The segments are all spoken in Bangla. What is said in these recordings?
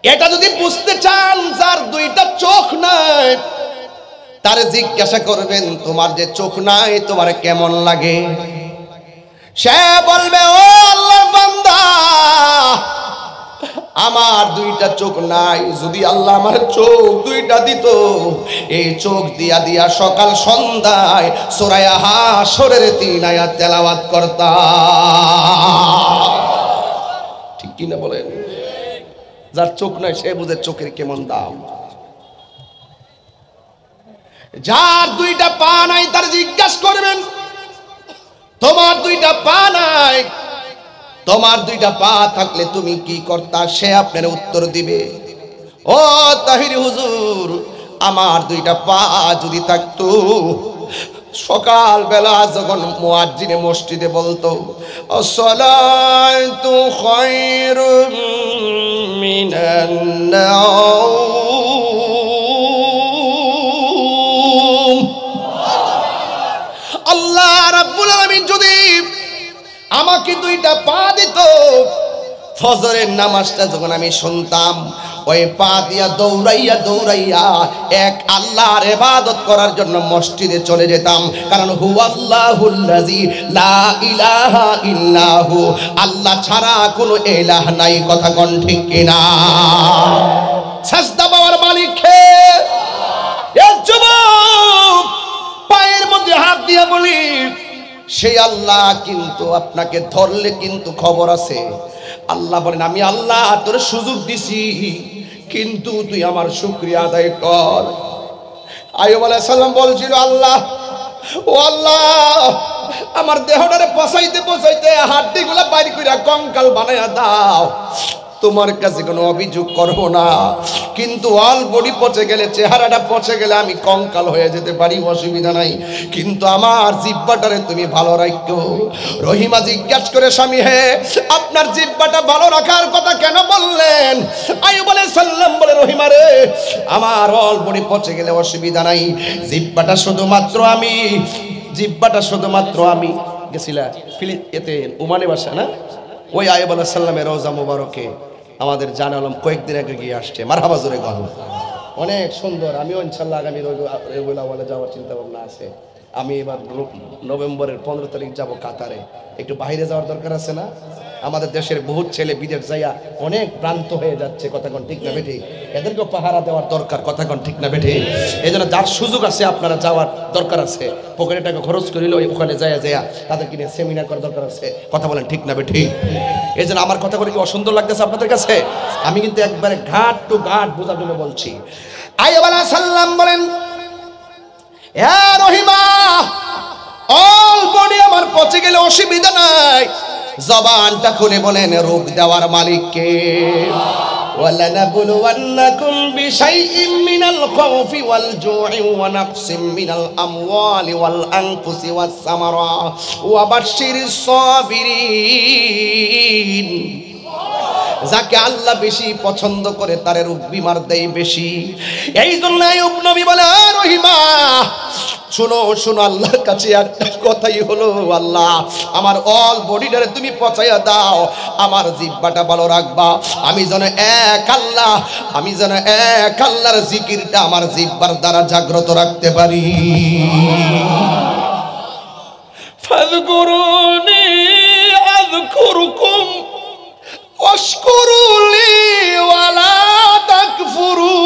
এটা যদি বুঝতে চান, যার দুইটা চোখ নাই তারে জিজ্ঞাসা করবেন তোমার যে চোখ নাই তোমার কেমন লাগে। সে বলবে ও আল্লাহর বান্দা, আমার দুইটা চোখ নাই, যদি আল্লাহ আমার চোখ দুইটা দিত, এই চোখ দিয়া দিয়া সকাল সন্ধ্যায় সূরা হাশরের 3 আয়াত তেলাওয়াত করতাম। ঠিক কি না বলেন? যার চোখ নাই সে বুঝে চোখের কেমন দাম। যার দুইটা পা নাই তার জিজ্ঞাসা করবেন তোমার দুইটা পা নাই, তোমার দুইটা পা থাকলে তুমি কি করতা, সে আপনার উত্তর দিবে ও তাহিরি হুজুর, আমার দুইটা পা যদি থাকতো, সকাল বেলা যখন মুয়াজ্জিনে মসজিদে বলতো আসসালাতু খায়রুম মিনান নাওম, আল্লাহ রাব্বুল আলামিন যদি আমাকে দুইটা পা দিত, ফজরের নামাজটা যখন আমি শুনতাম, ওই পা দিয়া দৌড়াইয়া দৌড়াইয়া এক আল্লাহর ইবাদত করার জন্য মসজিদে চলে যেতাম। কারণ হুয়াল্লাহুল্লাযী লা ইলাহা ইল্লাহু, আল্লাহ ছাড়া কোনো ইলাহ নাই। কথা কোন ঠিক কিনা? সাজদা পাওয়ার মালিক কে? এ যুবক, পায়ের মধ্যে হাত দিয়া বলি সেই আল্লাহ কিন্তু আপনাকে ধরলে কিন্তু খবর আছে। আল্লাহ বলেন আমি আল্লাহ তোর সুযোগ দিছি, কিন্তু তুই আমার শুকরিয়া আদায় কর। আইয়ুব আলাইহিস সালাম বলছিল আল্লাহ, ও আল্লাহ, আমার দেহটারে পচাইতে পচাইতে হাড্ডিগুলা বাইর কইরা কঙ্কাল বানায়া দাও, তোমার কাছে কোনো অভিযোগ করব না, কিন্তু অল বডি পচে গেলে, চেহারাটা পচে গেলে আমি কঙ্কাল হয়ে যেতে পারি, অসুবিধা নাই, কিন্তু আমার জিহ্বাটারে তুমি ভালো রাখো। রহিমা জিজ্ঞাসা করে স্বামী হে, আপনার জিহ্বাটা ভালো রাখার কথা কেন বললেন? আইয়ুব আলাইহিস সালাম বলে রহিমা রে, আমার অল বডি পচে গেলে অসুবিধা নাই, জিহ্বাটা শুধুমাত্র আমি গেছিলা এতে ওমানে বাসা না, ওই আইয়ুব আলাইহিস সালামের রওজা মুবারকে আমাদের জান আলম কয়েকদিন আগে গিয়ে আসছে। মারহাবা জোরে গো, অনেক সুন্দর। আমিও ইনশাআল্লাহ আগামী রবিউল আউয়ালে যাওয়ার চিন্তা ভাবনা আছে। আমি এবার নভেম্বরের 15 তারিখ যাব কাতারে। একটু বাইরে যাওয়ার দরকার আছে না? আমাদের দেশের বহুত ছেলে বিদেশ যাইয়া অনেক প্রান্ত হয়ে যাচ্ছে, কথা কোন ঠিক না বেঠি? এদেরকেও পাহারা দেওয়ার দরকার, কথা কোন ঠিক না বেঠি? এই জন্য যার সুযোগ আছে আপনারা যাওয়ার দরকার আছে, পকেটে টাকা খরচ করিল ওখানে যাইয়া তাদেরকে নিয়ে সেমিনার করার দরকার আছে, কথা বলেন ঠিক না বেঠি? এই জন্য আমার কথা বলে কি অসুন্দর লাগতেছে আপনাদের কাছে? আমি কিন্তু একবারে ঘাট টু ঘাট বোঝার জন্য বলছি। আইয়ুব আলাইহিস সালাম বলেন হে রহিমা, অল বডি আমার পচে গেলে অসুবিধা নাই, জবানটা খুলে বলেন রূপ দেওয়ার মালিক কে? ওয়ালানাবলুওয়ান্নাকুম বিশাইইম মিনাল খাউফি ওয়াল জু'i ওয়া নাকসিম মিনাল আমওয়ালি ওয়াল আনফুসি ওয়াস সামারাত ওয়া বাশশিরিস সাবিরিন। যাকে আল্লাহ বেশি পছন্দ করে তার রূপ বিমার দেয় বেশি। এই জন্য আইয়ুব নবী বলে রহিমা শোনো শোনো, আল্লাহর কাছে একটা কথাই হলো, আল্লাহ আমার অল বডিটারে তুমি পচাইয়া দাও, আমার জিহ্বাটা ভালো রাখবা, আমি যেন এক আল্লাহর জিকিরটা আমার জিহ্বার দ্বারা জাগ্রত রাখতে পারি। ফাযকুরুনি আযকুরকুম ওয়াশকুরুলি ওয়ালা তাকফুরু।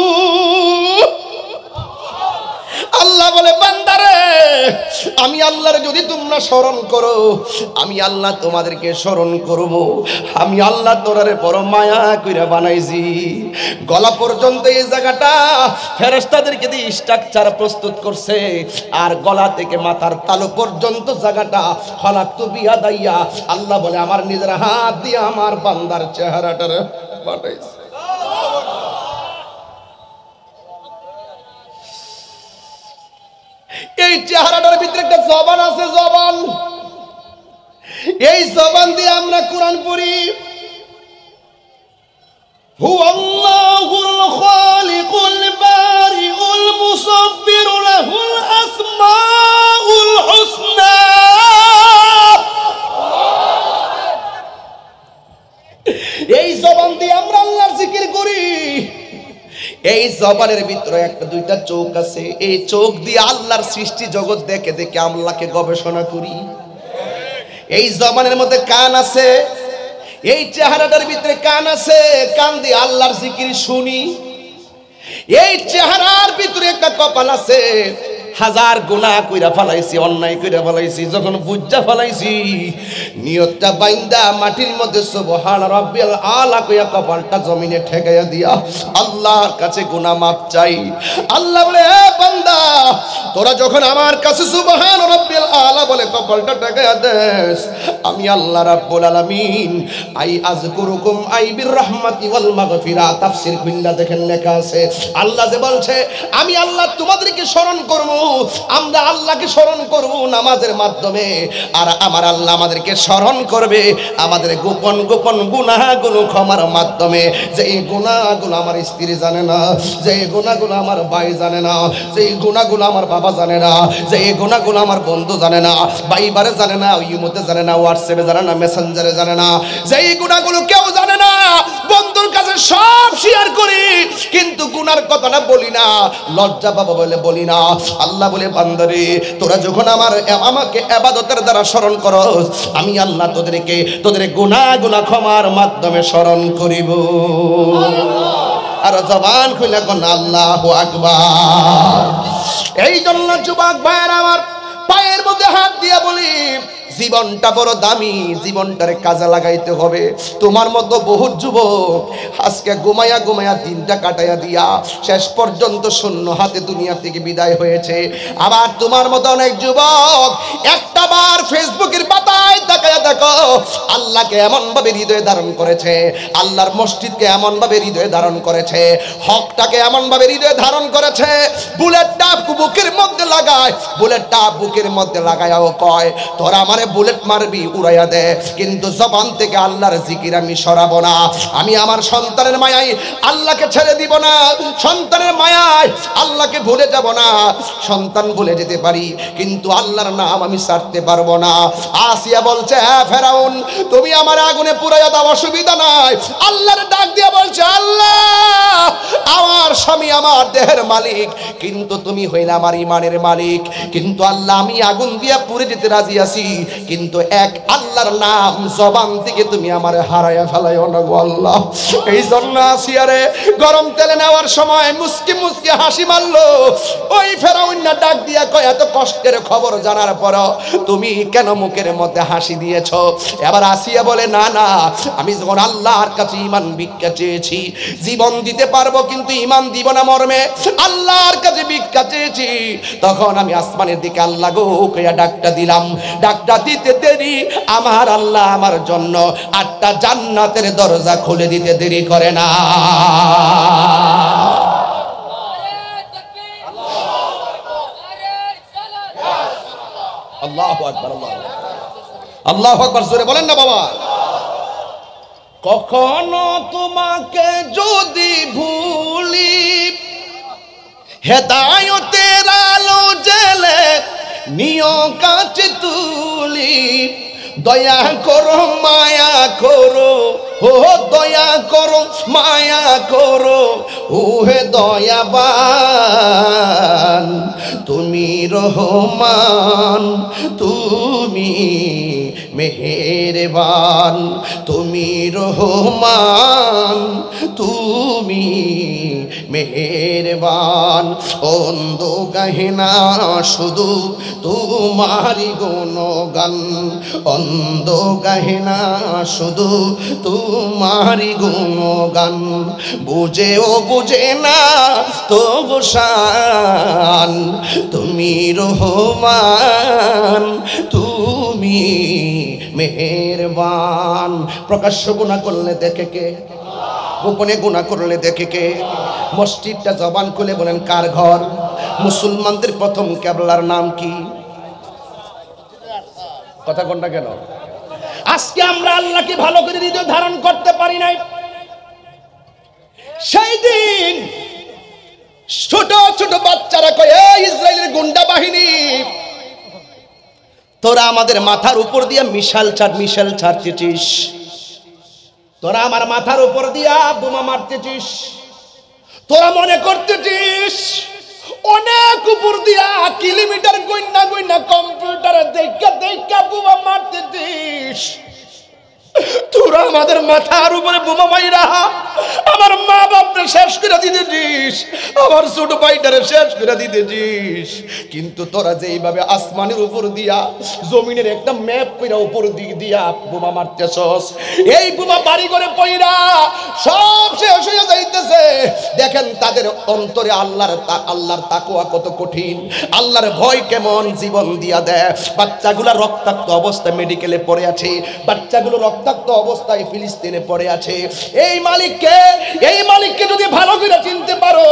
আল্লাহ বলে বান্দারে, আমি আল্লাহর যদি তোমরা স্মরণ করো, আমি আল্লাহ তোমাদেরকে স্মরণ করব। আমি আল্লাহ তোরারে বড় মায়া কইরা বানাইছি। গলা পর্যন্ত এই জায়গাটা ফেরেশতাদেরকে দিয়ে স্ট্রাকচার প্রস্তুত করছে, আর গলা থেকে মাথার তালু পর্যন্ত জায়গাটা খলাকতু বিয়াদাইয়া, আল্লাহ বলে আমার নিজের হাত দিয়ে আমার বান্দার চেহারাটারে বানাইছে। এই চেহারাটার ভিতরে একটা জবান আছে, জবান। এই জবান দিয়ে আমরা কোরআন পড়ি। হুয়াল্লাহুল খালিকুল বারিউল মুসাব্বিরু লাহুল আসমাউল হুসনা। এই জবান দিয়ে আমরা আল্লাহর জিকির করি। এই জবানের ভিতরে একটা দুইটা চোখ আছে, এই চোখ দিয়ে আল্লাহর সৃষ্টি জগৎ দেখে দেখে আল্লাহকে গবেষণা করি। এই জবানের মধ্যে কান আছে, এই চেহারাটার ভিতরে কান আছে, কান দিয়ে আল্লাহর জিকির শুনি। এই চেহারার ভিতরে একটা কপাল আছে, হাজার গুনাহ কইরা ফলাইছি, অন্যায় কইরা ফলাইছি, যখন বুঝা ফলাইছি নিয়তটা বাইন্দা মাটির মধ্যে সুবহান রাব্বিল আলা কইয়া কপালটা জমিনে ঠেকাইয়া দিয়া আল্লাহর কাছে গুনাহ মাপ চাই। আল্লাহ বলে, এ বান্দা, তোরা যখন আমার কাছে সুবহান রাব্বিল আলা বলে কপালটা ঠেকাইয়া দেস, আমি আল্লাহ রাব্বুল আলামিন আই আযকুরুকুম আই বির রাহমাতি ওয়াল মাগফিরা। তাফসীর খুললা দেখেন লেখা আছে, আল্লাহ যে বলছে আমি আল্লাহ তোমাদেরকে স্মরণ করব, আমরা আল্লাহকে স্মরণ করব নামাজের মাধ্যমে, আর আমার আল্লাহ আমাদেরকে স্মরণ করবে আমাদের গোপন গোপন গুনাহগুলো ক্ষমার মাধ্যমে। যে এই গুনাহগুলো আমার স্ত্রী জানে না, যে এই গুনাহগুলো আমার ভাই জানে না, যে এই গুনাহগুলো আমার বাবা জানে না, যে এই গুনাহগুলো আমার বন্ধু জানে না, বাইবারে জানে না, ইমোতে জানে না, হোয়াটসঅ্যাপে জানে না, মেসেঞ্জারে জানে না, যে এই গুনাহগুলো কেউ জানে না, বন্ধুর কাছে সব শেয়ার করি কিন্তু গুনার কথাটা বলি না, লজ্জা পাবো বলে বলি না। আল্লাহ বলে, বান্দারে তোরা যখন আমাকে ইবাদতের দ্বারা স্মরণ করস, আমি আল্লাহ তোদের গুনাহগুলো ক্ষমার মাধ্যমে স্মরণ করিব। আর জবান খুলে কোন আল্লাহু আকবার। এই জন্য যুবক ভাইরা আমার, পায়ের মধ্যে হাত দিয়ে বলি, জীবনটা বড় দামি, জীবনটারে কাজে লাগাইতে হবে। তোমার মতো বহু যুবক আজকে ঘুমাইয়া ঘুমাইয়া দিনটা কাটাইয়া দিয়া শেষ পর্যন্ত শূন্য হাতে দুনিয়া থেকে বিদায় হয়েছে। আবার তোমার মতো অনেক যুবক একটা বার ফেসবুকের পাতায় তাকায়া দেখো, আল্লাহকে এমন ভাবে হৃদয়ে ধারণ করেছে, আল্লাহর মসজিদকে এমন ভাবে হৃদয়ে ধারণ করেছে, হকটাকে এমন ভাবে হৃদয়ে ধারণ করেছে, বুলেটটা বুকের মধ্যে লাগায়, বুলেটটা বুকের মধ্যে লাগায়াও কয় তোরা আমারে বুলেট মারবি উড়াইয়া দে, কিন্তু জবান থেকে আল্লাহর জিকির আমি সরাবো না। আমি আমার সন্তানের মায়ায় আল্লাহকে ছেড়ে দিব না, সন্তানের মায়ায় আল্লাহকে ভুলে যাব না। সন্তান ভুলে যেতে পারি কিন্তু আল্লাহর নাম আমি ছাড়তে পারবো না। আসিয়া বলছে, হ্যাঁ ফেরাউন, তুমি আমার আগুনে পুড়াইয়া দাও, অসুবিধা নাই। আল্লাহর ডাক দিয়ে বলছে, আল্লাহ আমার স্বামী আমার দেহের মালিক, কিন্তু তুমি হইলে আমার ইমানের মালিক। কিন্তু আল্লাহ আমি আগুন দিয়া পুড়ে যেতে রাজি আছি, কিন্তু এক আল্লাহর নাম জবান থেকে তুমি আমারে হারাইয়া ফেলাইও না গো আল্লাহ। এই জন্য আসিয়ারে গরম তেলে নেওয়ার সময় মুস্কি মুস্কি হাসি মারলো। ওই ফেরাউন না ডাক দিয়া কয়, এত কষ্টের খবর জানার পর তুমি কেন মুখের মধ্যে হাসি দিয়েছো? এবার আসিয়া বলে, না না, আমি যখন আল্লাহর কাছে ঈমান ভিক্ষা চেয়েছি, জীবন দিতে পারবো কিন্তু ঈমান দিব না মর্মে আল্লাহর কাছে ভিক্ষা চেয়েছি, তখন আমি আসমানের দিকে আল্লাহ গো কইয়া ডাকটা দিলাম। ডাকটা দিতে দেরি আমার আল্লাহ আমার জন্য 8টা জান্নাতের দরজা খুলে দিতে দেরি করে না। আল্লাহু আকবার, আল্লাহু আকবার, জোরে বলেন না বাবা। কখনো তোমাকে যদি ভুলি, হেদায়েতের আলো জেলে নিও কাছে তুলি, দয়া করো মায়া করো, ও দয়া করো মায়া করো, ওহে দয়াবান তুমি রহমান, তুমি মেহেরবান, তুমি রহমান, তুমি মেহেরবান। অন্ধ গাহিনা শুধু তোমারি গুণগান, অন্ধ গাহিনা শুধু তোমারি গুণগান, বুঝেও বুঝে না তবু শান, তুমি রহমান, তুমি মেহেরবান। প্রকাশ্য গুনাহ করলে দেখে কে? গোপনে গুনাহ করলে দেখে কে? মসজিদটা জবান খুলে বলেন কার ঘর? মুসলমানদের প্রথম কিবলার নাম কি? কথা কোনটা কেন? আজকে আমরা আল্লাহকে ভালো করে হৃদয়ে ধারণ করতে পারি নাই। সেই দিন ছোট ছোট বাচ্চারা কয়, এই ইসরায়েলের গুন্ডা বাহিনী, তোরা আমাদের মাথার উপর দিয়ে মিশাল ছাড়তেছিস। তোরা আমার মাথার উপর দিয়া বোমা মারতেছিস, তোরা মনে করতেছিস অনেক উপর দিয়া কিলোমিটার গইনা গইনা কম্পিউটারে দেখা দেখা বোমা মারতেছিস। তোরা আমাদের মাথার উপরে বোমা মাইরা আমার মা বাপরে শেষ করে দিতেছিস, আমার ছোট ভাইটারে শেষ করে দিতেছিস। কিন্তু তোরা যেইভাবে আসমানের উপর দিয়া জমিনের একটা ম্যাপ কইরা উপর দিক দিয়া বোমা মারতেছস, এই বোমা বাড়ি করে পইরা সব শেষ হয়ে যাইতেছে। দেখেন তাদের অন্তরে আল্লাহর তাকওয়া কত কঠিন, আল্লাহর ভয় কেমন জীবন দিয়া দেয়। বাচ্চাগুলা রক্তাক্ত অবস্থায় মেডিকেলে পড়ে আছে, বাচ্চাগুলো রক্তাক্ত অবস্থায় ফিলিস্তিনে পড়ে আছে। এই মালিককে যদি ভালো করে চিনতে পারো,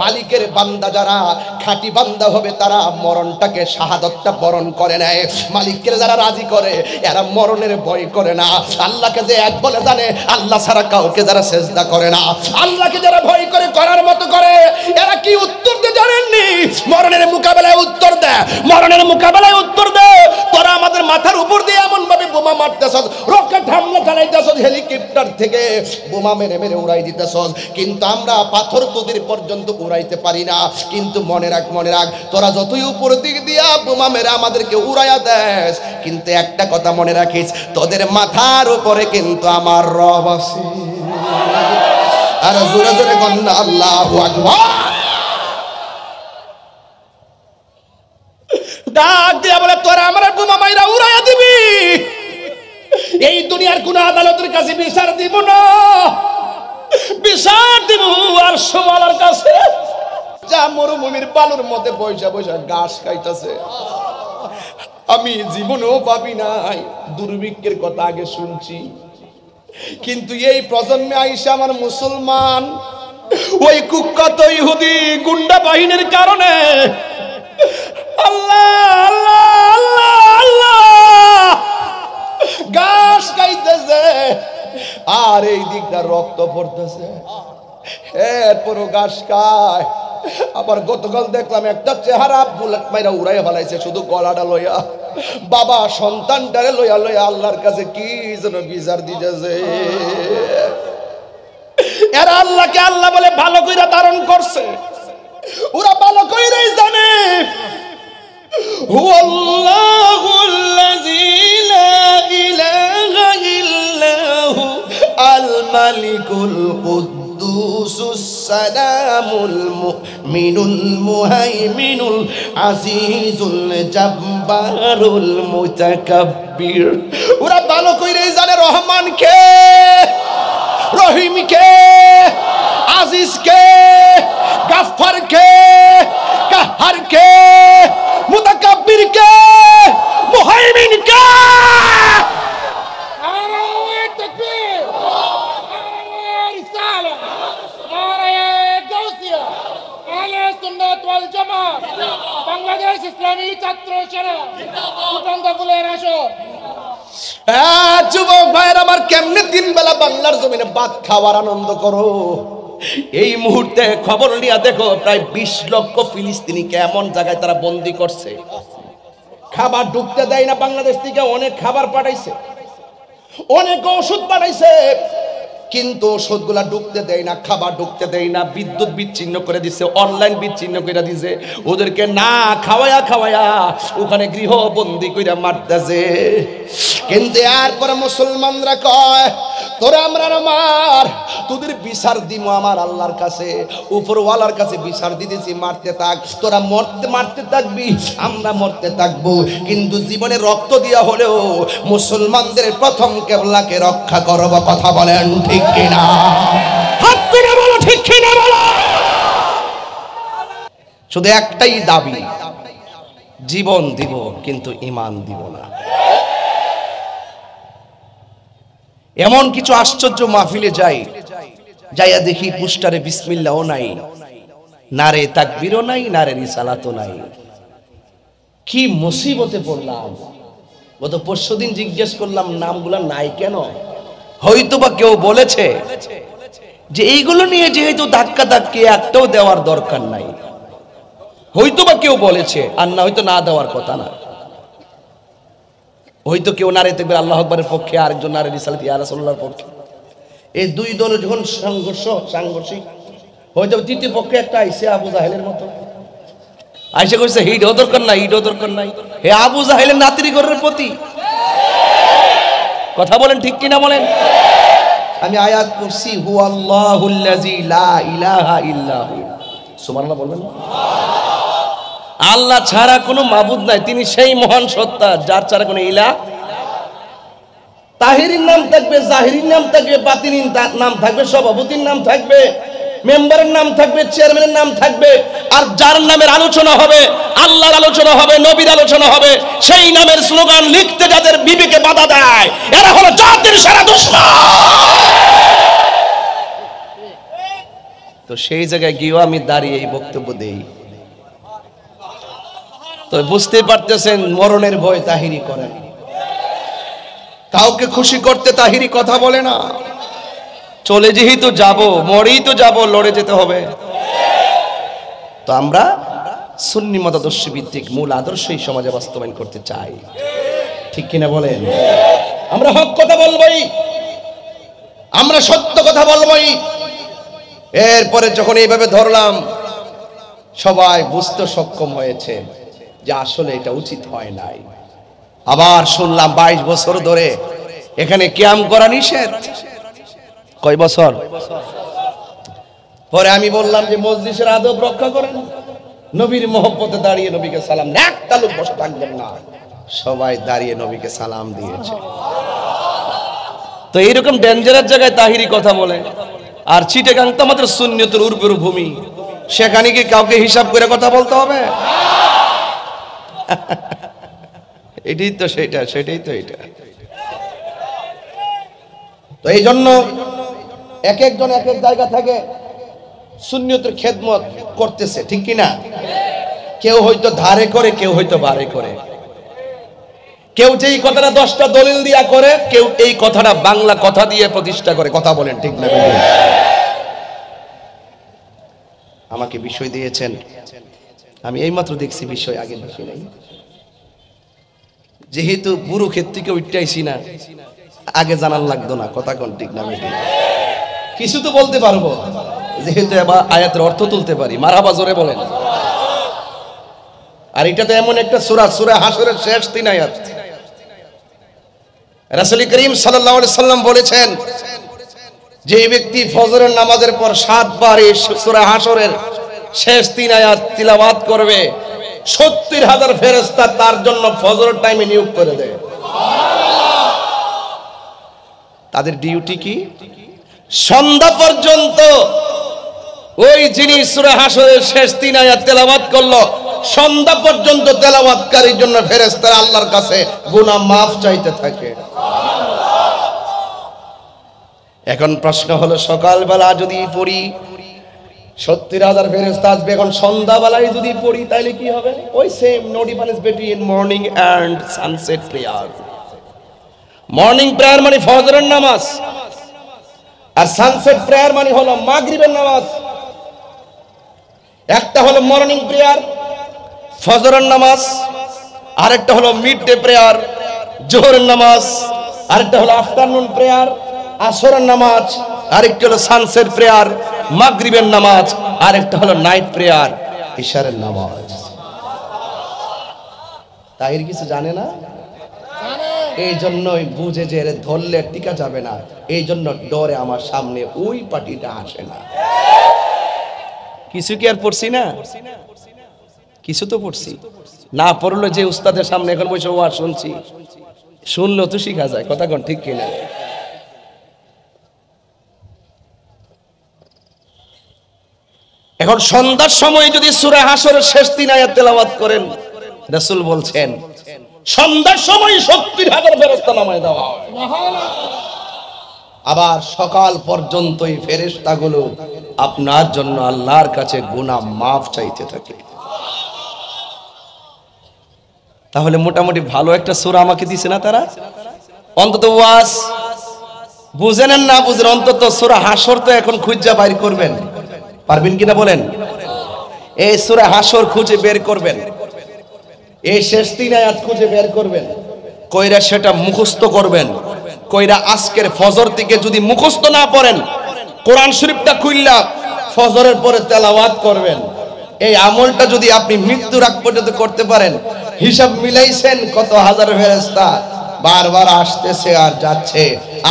মালিকের বান্দা যারা খাঁটি বান্দা হবে তারা মরণটাকে শাহাদাতটা বরণ করে নেয়। মালিককে যারা রাজি করে এরা মরণের ভয় করে না। আল্লাহকে যে এক বলে জানে, আল্লাহ ছাড়া কাউকে যারা সেজদা করে না, আল্লাহকে যারা ভয় করে করার মতো করে, এরা কি উত্তর দেয় জানেননি? মরণের মোকাবেলায় উত্তর দেয়, মরণের মোকাবেলায় উত্তর দেয়। তোরা আমাদের মাথার উপর দিয়ে এমন ভাবে বোমা মারতেছস, রকেট হামলা চালাইতেছস, হেলিকপ্টার থেকে বোমা মেরে মেরে উড়াই দিতেছস, কিন্তু আমরা পাথর তোদের পর্যন্ত উড়াইতে পারি না। কিন্তু মনে রাখ তোরা যতই উপর দিক দিয়া বোমা মেরে আমাদেরকে উড়াইয়া দেস, কিন্তু একটা কথা মনে রাখিস, তোদের মাথার উপরে কিন্তু আমার রব আছে। আর জোরে জোরে বলনা আল্লাহু আকবার। ডাক দিয়া বলে তোরা আমার বোমা মাইরা উড়াইয়া দিবি, এই দুনিয়ার কোন আদালতের কাছে বিচার দিব না, বিচার দিব আর সোমালার কাছে। যা মরুভূমির বালুর মধ্যে বৈশা বৈশা ঘাস খাইতেছে, আমি জীবনেও ভাবি নাই, দুর্ভিক্ষের কথা আগে শুনছি, কিন্তু এই প্রজন্মে আইসা আমার মুসলমান ওই কুখ্যাত ইহুদি গুন্ডা বাহিনীর কারণে আল্লাহ আল্লাহ আল্লাহ আল্লাহ ঘাস খাইতেছে আর এই দিকটা রক্ত পড়তেছে, এরপরও ঘাস খায়। আবার গতকাল দেখলাম একটা চেহারা বুলেট মাইরা উড়াই ফেলাইছে শুধু গলাটা লইয়া, বাবা সন্তানটারে লইয়া লইয়া আল্লাহর কাছে কি যেন বিচার দিতেছে। এরা আল্লাহকে আল্লাহ বলে ভালো কইরা ধারণ করছে, ওরা ভালো কইরাই জানে হুয়াল্লাহুল্লাযী লা ইলাহা ইল্লাহু আল মালিকুল কুদ্দুসুস সালামুল মুমিনুল মুহাইমিনুল আজিজুল জাব্বারুল মুতাকাব্বির। ওরা ভালো কইরাই জানে রহমান কে, রহিম কে, আজিজ কে, গাফফার কে, কাহার কে, মুতাকাব্বির কে, মুহাইমিন কে। নারায়ে তাকবীর, নারায়ে রিসালাত, নারায়ে গাউসিয়া, আহলে সুন্নাত ওয়াল জামাত, বাংলাদেশ ইসলামী ছাত্র সেনা, ফুলের আসর। যুবক ভাইয়ের আমার, কেমনে তিন বেলা বাংলার জমিনে ভাত খাওয়ার আনন্দ করো। এই মুহূর্তে খবর নিয়ে দেখো, প্রায় 20 লক্ষ ফিলিস্তিনিকে এমন জায়গায় তারা বন্দি করছে, খাবার ঢুকতে দেয় না বাংলাদেশ থেকে। অনেক খাবার পাঠাইছে, অনেক ওষুধ পাঠাইছে, কিন্তু ওষুধগুলা ঢুকতে দেয় না, খাবার ঢুকতে দেয় না, বিদ্যুৎ বিচ্ছিন্ন করে দিছে, অনলাইন বিচ্ছিন্ন করে দিছে, ওদেরকে না খাওয়ায়া খাওয়ায়া ওখানে গৃহবন্দী করে মারতেছে। কিন্তু এরপরে মুসলমানরা কয় তোরা আমরা মার, তোদের বিচার দিব আমার আল্লাহর কাছে, উপরওয়ালার কাছে বিচার দিতেছি, মারতে থাক, তোরা মারতে থাকবি, আমরা মরতে থাকবো, কিন্তু জীবনে রক্ত দিয়া হলেও মুসলমানদের প্রথম কেবলাকে রক্ষা করব। কথা বলেন ঠিক কিনা? হাত তুলে বলো ঠিক কিনা বলো। শুধু একটাই দাবি, জীবন দিব কিন্তু ঈমান দিব না। এমন কিছু আশ্চর্য মাহফিলে যাইয়া দেখি পোস্টারে বিসমিল্লাহও নাই, নারে তাকবীরও নাই, নারে রিসালাতও নাই। কি মুসিবতে পড়লাম। গত পরশুদিন জিজ্ঞেস করলাম নামগুলা নাই কেন, হয়তোবা কেউ বলেছে যে এইগুলো নিয়ে যেহেতু ধাক্কা ধাক্কি একটাও দেওয়ার দরকার নাই, হয়তোবা কেউ বলেছে, আর না হয়তো না দেওয়ার কথা না। হয়তো কেউ নারে তাকবীর আল্লাহু আকবারের পক্ষে, আরেকজন নারে রিসালাত ইয়া রাসূলুল্লাহর পক্ষে। এই দুই দলের যখন সাংঘর্ষিক হয়তো তৃতীয় পক্ষে একটা আইসে আবু জাহেলের মতো আইসে কইছে হিডও দরকার নাই হে আবু জাহেলের নাতির ঘরের প্রতি কথা বলেন ঠিক কিনা বলেন। আমি আয়াত পড়ছি হুয়াল্লাহুল্লাযী লা ইলাহা ইল্লাহু, সুবহানাল্লাহ বলবেন না? আল্লাহ ছাড়া কোনো মাবুদ নাই, তিনি সেই মহান সত্তা যার ছাড়া কোনো ইলাহ। তাহিরির নাম থাকবে, জাহিরির নাম থাকবে, বাতিনির নাম থাকবে, সভাপতির নাম থাকবে, মেম্বারের নাম থাকবে, চেয়ারম্যানের নাম থাকবে, আর যার নামের আলোচনা হবে, আল্লাহর আলোচনা হবে, নবীর আলোচনা হবে, সেই নামের স্লোগান লিখতে যাদের বিবেকে বাধা দেয় এরা হলো জাতির সেরা দুশমন। তো সেই জায়গায় গিয়েও আমি দাঁড়িয়ে এই বক্তব্য দেই। তো বুঝতে পারতেছেন মরণের ভয় তাহিরি করেন, কাউকে খুশি করতে তাহিরি কথা বলে না। চলে যেহেতু যাব, মরেই তো যাব, লড়ে যেতে হবে। তো আমরা সুন্নি মতাদর্শ ভিত্তিক মূল আদর্শই সমাজে বাস্তবায়ন করতে চাই, ঠিক কিনা বলেন? আমরা হক কথা বলবই, আমরা সত্য কথা বলবই। এরপরে যখন এইভাবে ধরলাম সবাই বুঝতে সক্ষম হয়েছে যে আসলে এটা উচিত হয় নাই। আবার শুনলাম 22 বছর ধরে এখানে কিয়াম করা নিষেধ। কয় বছর পরে আমি বললাম যে মজলিসের আদব রক্ষা করেন, নবীর মহব্বতে দাঁড়িয়ে নবীকে সালাম, একটা লোক বসে থাকবেন না, সবাই দাঁড়িয়ে নবীকে সালাম দিয়েছে। তো এইরকম ডেঞ্জারাস জায়গায় তাহিরি কথা বলে। আর চিটাগাং তো আমাদের সুন্নিয়তের উর্বর ভূমি, সেখানে কি কাউকে হিসাব করে কথা বলতে হবে? এটাই তো সেটাই তো এটা। তো এই জন্য এক একজন এক এক জায়গা থেকে সুন্নিয়তের খেদমত করতেছে, ঠিক কিনা? কেউ হয়তো ধারে করে, কেউ হয়তো বারে করে, কেউ যেই কথাটা 10টা দলিল দিয়া করে, কেউ এই কথাটা বাংলা কথা দিয়ে প্রতিষ্ঠা করে। কথা বলেন ঠিক না? আমাকে বিষয় দিয়েছেন, আমি এইমাত্র দেখছি বিষয়, আগে দেখি নাই। যেহেতু বুড়ো ক্ষেত থেকে উঠতেছি না, আগে জানার লাগতো না। কথা কোন ঠিক না? কিছু তো বলতে পারবো, যেহেতু এবার আয়াতের অর্থ তুলতে পারি। মারহাবা জোরে বলেন। আর এটা তো এমন একটা সূরা, সূরা হাশরের শেষ 3 আয়াত। রাসূল করিম সাল্লাল্লাহু আলাইহি সাল্লাম বলেছেন, যে ব্যক্তি ফজরের নামাজের পর 7 বার এই সূরা হাশরের শেষ 3 আয়াত তিলাওয়াত করবে, 70,000 ফেরেশতা তার জন্য ফজরের টাইমে নিয়োগ করে দেয়। তাদের ডিউটি কি? সন্ধ্যা পর্যন্ত ওই যিনি সূরা হাশরের শেষ 3 আয়াত তেলাওয়াত করলো, সন্ধ্যা পর্যন্ত তেলাওয়াতকারীর জন্য ফেরেশতারা আল্লাহর কাছে গুনাহ মাফ চাইতে থাকে। এখন প্রশ্ন হলো, সকালবেলা যদি পড়ি 70,000 ফেরেশতা আসবে, এখন সন্ধ্যাবেলায় যদি পড়ি তাহলে কি হবে? ওই same, no difference between morning and sunset prayer. Morning prayer মানে ফজরের নামাজ, আর সানসেট প্রেয়ার মানে হলো মাগরিবের নামাজ। একটা হলো মর্নিং প্রেয়ার, ফজরের নামাজ, আরেকটা হলো মিড ডে প্রেয়ার, জোহরের নামাজ, আরেকটা হলো আফটারনুন প্রেয়ার, আসরের নামাজ, আরেকটা হলো সানসেট প্রেয়ার, মাগরিবের নামাজ, আরেকটা হলো নাইট প্রেয়ার, ইশারের নামাজ। তাহির কিছু জানে না, এই জন্যই বুঝে যে ধরলে টিকা যাবে না, এই জন্য ডরে আমার সামনে ওই পার্টিটা আসে না। কিছু কি আর পড়ছি না? কিছু তো পড়ছি না, পড়লো যে উস্তাদের সামনে এখন বসে ও আর শুনছি, শুনলেও তো শিখা যায়। কথা কোন ঠিক কিনা? এখন সন্ধ্যার সময় যদি সূরা হাশরের শেষ 3 আয়াত তেলাওয়াত করেন, রাসূল বলছেন সন্ধ্যার সময় 70,000 ফেরেশতা নামায় দেওয়া হয়। আবার সকাল পর্যন্ত এই ফেরেশতাগুলো আপনার জন্য আল্লাহর কাছে গুনাহ মাফ চাইতে থাকে। তাহলে মোটামুটি ভালো একটা সূরা আমাকে দিছে না তারা? অন্তত ওয়াজ বুঝেন না বুঝেন, অন্তত সূরা হাশর তো এখন খুঁজে বাইর করবেন, পারবেন কিনা বলেন? এই সূরা হাশর খুঁজে বের করবেন, এই শেষ 3 আয়াত খুঁজে বের করবেন, কইরা সেটা মুখস্থ করবেন, কইরা আজকের ফজর থেকে যদি মুখস্থ না পড়েন, কোরআন শরীফটা খুললা ফজরের পরে তেলাওয়াত করবেন, এই আমলটা যদি আপনি মৃত্যুর আগ পর্যন্ত করতে পারেন, হিসাব মিলাইছেন কত হাজার ফেরেশতা বারবার আসতেছে আর যাচ্ছে,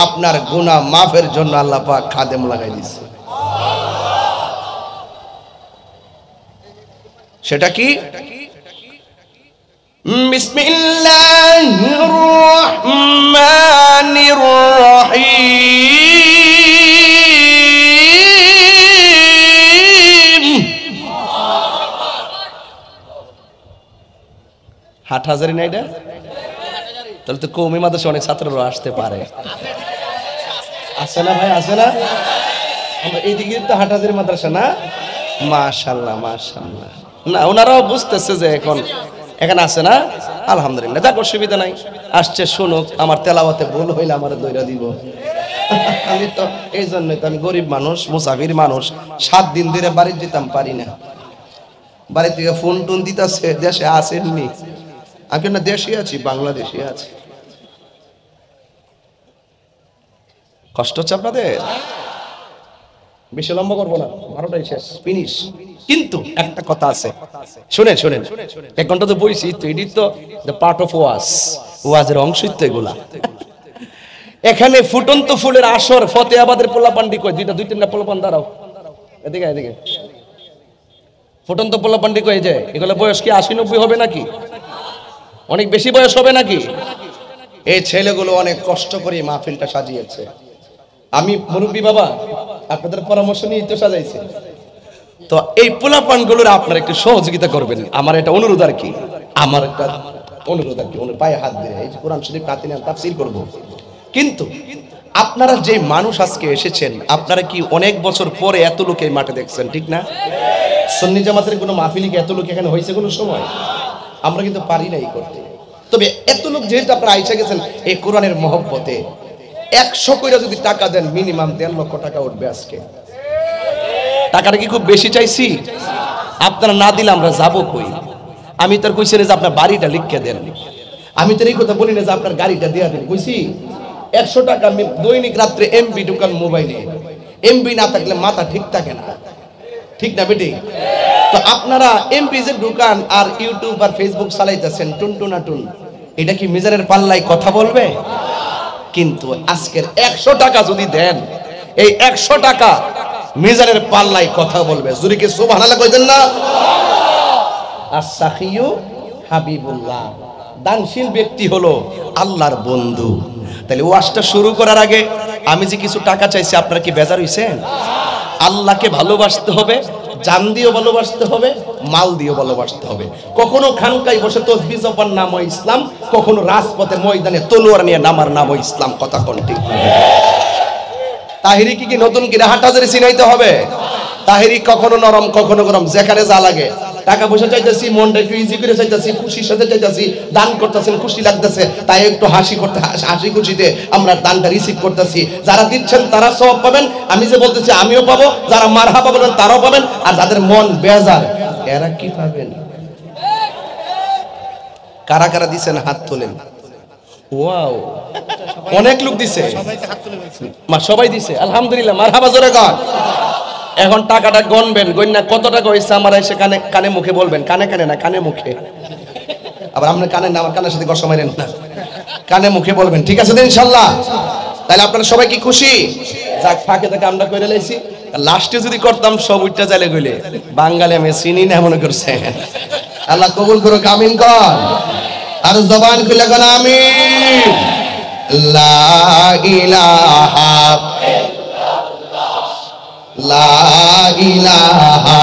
আপনার গুনাহ মাফের জন্য আল্লাহ পাক খাদেম লাগাই দিয়েছে। সেটা কি? বিসমিল্লাহির রহমানির রহিম। হাটহাজারি না এটা? তাহলে তো কওমি মাদ্রাসা অনেক ছাত্ররা আসতে পারে। আছে না ভাই, আছে না? আমরা এইদিকে তো হাটহাজারি মাদ্রাসা না? মাশাআল্লাহ মাশাআল্লাহ। না, ওনারাও বুঝতেছে যে এখন এখানে আছে না, আলহামদুলিল্লাহ, দেখো অসুবিধা নাই, আসছে শুনুক, আমার তেলাওয়াতে ভুল হইলে আমার দইরা দিব। আমি তো এই জন্যই তো আমি গরিব মানুষ, মুসাফির মানুষ, 7 দিন ধরে বাড়ি যেতাম পারি না, বাড়ি থেকে ফোন টোন দিতেছে দেশে আসেননি। আমি না দেশে আছি, বাংলাদেশে আছি। কষ্ট হচ্ছে আপনাদের? বেশি লম্বা করবো না, 12টাই শেষ, ফিনিশ। কিন্তু একটা কথা আছে, শুনেন শুনেন, 1 ঘন্টা তো বইছি তো, এটি তো দ্য পার্ট অফ ওয়াজের অংশই তো এগুলা। এখানে ফুটন্ত ফুলের আসর, ফতেহাবাদের পোলাপান্ডি কই, 2-3টা পোলাপান দাঁড়াও, এদিকে এদিকে। ফুটন্ত পোলাপান্ডি কই যে এগুলো বয়স কি 80-90 হবে নাকি? অনেক বেশি বয়স হবে নাকি? এই ছেলেগুলো অনেক কষ্ট করে মাহফিলটা সাজিয়েছে। আমি মুরব্বী বাবা, আপনাদের পরামর্শ নিয়ে তো সাজাইছে। তো এই পোলাপানগুলোর আপনারা একটু সহযোগিতা করবেন, আমার এটা অনুরোধ আর কি, আমার একটা অনুরোধ আর কি, পায়ে হাত দিয়ে এই কোরআন শরীফ কাতে নিয়ে তাফসীর করব। কিন্তু আপনারা যে মানুষ আজকে এসেছেন, আপনারা কি অনেক বছর পরে এত লোক এই মাঠে দেখছেন, ঠিক না? সুন্নি জামাতের কোনো মাহফিলে কি এত লোক এখানে হয়েছে কোনো সময়? আমরা কিন্তু পারি নাই করতে। তবে এত লোক যেহেতু আপনারা আইসা গেছেন এই কোরআনের মহব্বতে, 100 কইরা যদি টাকা দেন, মিনিমাম 1.5 লক্ষ টাকা উঠবে আজকে। টাকাটা কি খুব বেশি চাইছি? আপনারা না দিলে আমরা যাবো কই? আমি তার কইছি যে আপনার বাড়িটা লিখে দেন, আমি তো এই কথা বলি না যে আপনার গাড়িটা দেয়া দেন, কইছি 100 টাকা দৈনিক রাত্রে এমবি ঢুকান মোবাইলে, এমবি না থাকলে মাথা ঠিক থাকে না, ঠিক না বেটি? তো আপনারা এমবি যে ঢুকান আর ইউটিউব আর ফেসবুক চালাইতেছেন টুনটুনাটুন, এটা কি মিজানের পাল্লায় কথা বলবে? কিন্তু আজকের 100 টাকা যদি দেন, এই 100 টাকা মিজানের পাল্লায় কথা বলবে। জুরি কি সুবহানাল্লাহ কইতেন না? আস-সাখিয়ু হাবিবুল্লাহ, দানশীল ব্যক্তি হলো আল্লাহর বন্ধু। তাহলে ওয়াজটা শুরু করার আগে আমি যে কিছু টাকা চাইছি, আপনারা কি বেজার হইছেন? আল্লাহকে ভালোবাসতে হবে, জান দিয়েও ভালোবাসতে হবে, মাল দিয়েও ভালোবাসতে হবে। কখনো খানকায় বসে তসবিহ জপার নাম হয় ইসলাম, কখনো রাজপথে ময়দানে তলোয়ার নিয়ে নামার নাম হয় ইসলাম। কথা কোন ঠিক? তাহিরি কি নতুন কি হাটহাজারি চিনাইতে হবে? তাহিরি কখনো নরম কখনো গরম, যেখানে যা লাগে। টাকা পয়সা চাইতেছি, মনটা একটু ইজি করে চাইতেছি, খুশির সাথে চাইতেছি, দান করতেছেন, খুশি লাগতেছে, তাই একটু হাসি করতে, হাসি খুশিতে আমরা দানটা রিসিভ করতেছি। যারা দিচ্ছেন তারা সওয়াব পাবেন, আমি যে বলতেছি আমিও পাবো, যারা মারহাবা বলেন তারাও পাবেন, আর যাদের মন বেজার এরা কি পাবেন? কারা কারা দিচ্ছেন হাত তোলেন। ওয়াও, অনেক লোক দিছে, সবাই দিছে, আলহামদুলিল্লাহ, মারহাবা জোরে গান। এখন টাকাটা গণবেন, গণনা কত টাকা হয়েছে আমার এসে কানে কানে মুখে বলবেন, কানে কানে না, কানে মুখে। আবার আপনার কানে না, আমার কানের সাথে গসা মারেন না, কানে মুখে বলবেন, ঠিক আছে তো ইনশাল্লাহ? তাহলে আপনারা সবাই কি খুশি? যাক, ফাঁকে থেকে আমরা করে লাইছি, লাস্টে যদি করতাম সব উঠটা চালে গইলে, বাঙালি আমি চিনি না মনে করছে। আল্লাহ কবুল করুক, আমিন কর। আর জবান খুলে কোন আমিন। লা ইলাহা লা ইলাহা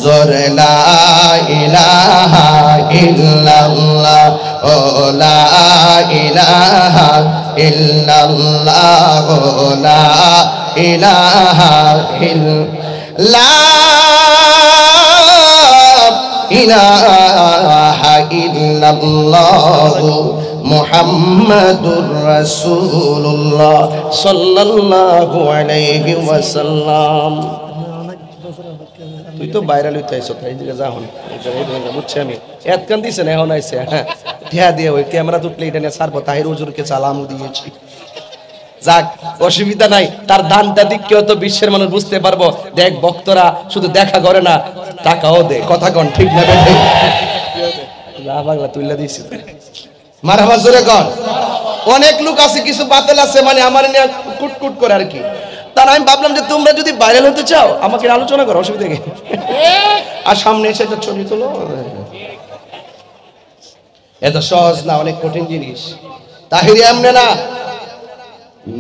জোরে লা ইলাহা ইল্লাল্লাহ, ও লা ইলাহা ইল্লাল্লাহ, ও লা ইলাহা ইলাহা ইল্লাল্লাহ মুহাম্মাদুর রাসূলুল্লাহ সাল্লাল্লাহু আলাইহি ওয়াসাল্লাম। তুই তো ভাইরাল হইতে আইছ তাই দিকে যা হন বুঝছি আমি এতকান দিছে না এখন আইছে হ্যাঁ ঠেয়া দিয়ে ওই ক্যামেরা তুললে এটা নিয়ে সারবো তাহির হুজুরকে সালাম দিয়েছি যাক অসুবিধা নাই তার দানটা দিক কেউ তো বিশ্বের মানুষ বুঝতে পারবো দেখ ভক্তরা শুধু দেখা করে না টাকাও দে কথা কন ঠিক না বেঠে পাগলা তুইলা দিছি মারহাবা জোরে কর অনেক লোক আছে কিছু বাতিল আছে মানে আমার নিয়ে কুটকুট করে আর কি তার আমি ভাবলাম যে তোমরা যদি ভাইরাল হতে চাও আমাকে আলোচনা করো অসুবিধা কি আর সামনে এসে একটা ছবি তোলো এত সহজ না অনেক কঠিন জিনিস তাহিরি এমনি না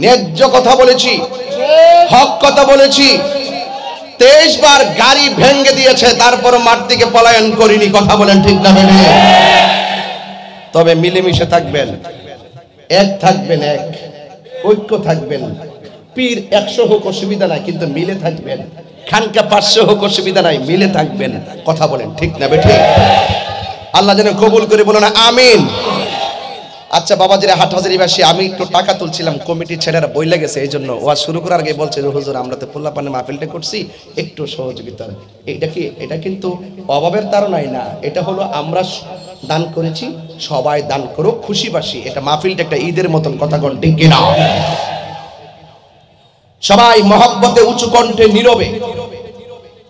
ন্যায্য কথা বলেছি হক কথা বলেছি 23 বার গাড়ি ভেঙে দিয়েছে তারপর মাঠ থেকে পলায়ন করিনি কথা বলেন ঠিক না বেনে তবে মিলেমিশে থাকবেন এক থাকবেন এক ঐক্য থাকবেন পীর 100 হোক অসুবিধা নাই কিন্তু মিলে থাকবেন খানকা 500 হোক অসুবিধা নাই মিলে থাকবেন কথা বলেন ঠিক না বেঠে আল্লাহ যেন কবুল করে বলো না আমিন আচ্ছা বাবাজিরা হাটহাজারিবাসী আমি একটু টাকা তুলছিলাম কমিটির ছেলেরা বই লেগেছে এই জন্য ওয়া শুরু করার আগে বলছে হুজুর আমরা তো পোল্লাপানে মাহফিলটা করছি একটু সহযোগিতা এটা কিন্তু অভাবের তাড়নাই না এটা হলো আমরা দান করেছি সবাই দান করো খুশিবাসী এটা মাহফিলটা একটা ঈদের মতন কথা কোন ঠিক কিনা সবাই মহব্বতে উঁচু কণ্ঠে নীরবে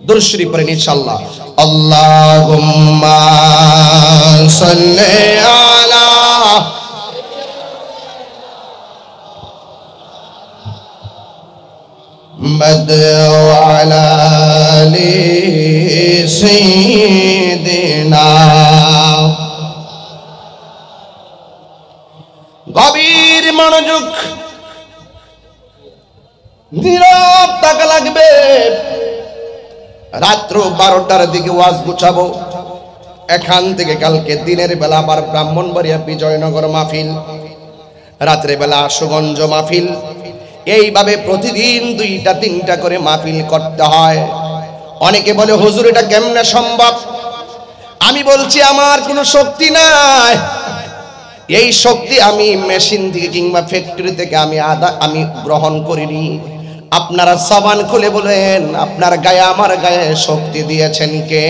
দুরূদ শরীফ পড়েন ইনশাআল্লাহ আল্লাহুম্মা সাল্লি আলা محمد وعلى آل سيدنا গভীর মনোযোগ নীরব থাকা লাগবে রাত্র 12টার দিকে ওয়াজ গুছাবো এখান থেকে কালকে দিনের বেলা আবার ব্রাহ্মণবাড়িয়া বিজয়নগর মাহফিল রাত্রে বেলা আশুগঞ্জ মাহফিল এইভাবে প্রতিদিন 2টা 3টা করে মাহফিল করতে হয় অনেকে বলে হুজুর এটা কেমনে সম্ভব আমি বলছি আমার কোনো শক্তি নাই এই শক্তি আমি মেশিন থেকে কিংবা ফ্যাক্টরি থেকে আমি গ্রহণ করিনি আপনারা জবান খুলে বলেন আপনার গায়ে আমার গায়ে শক্তি দিয়েছেন কে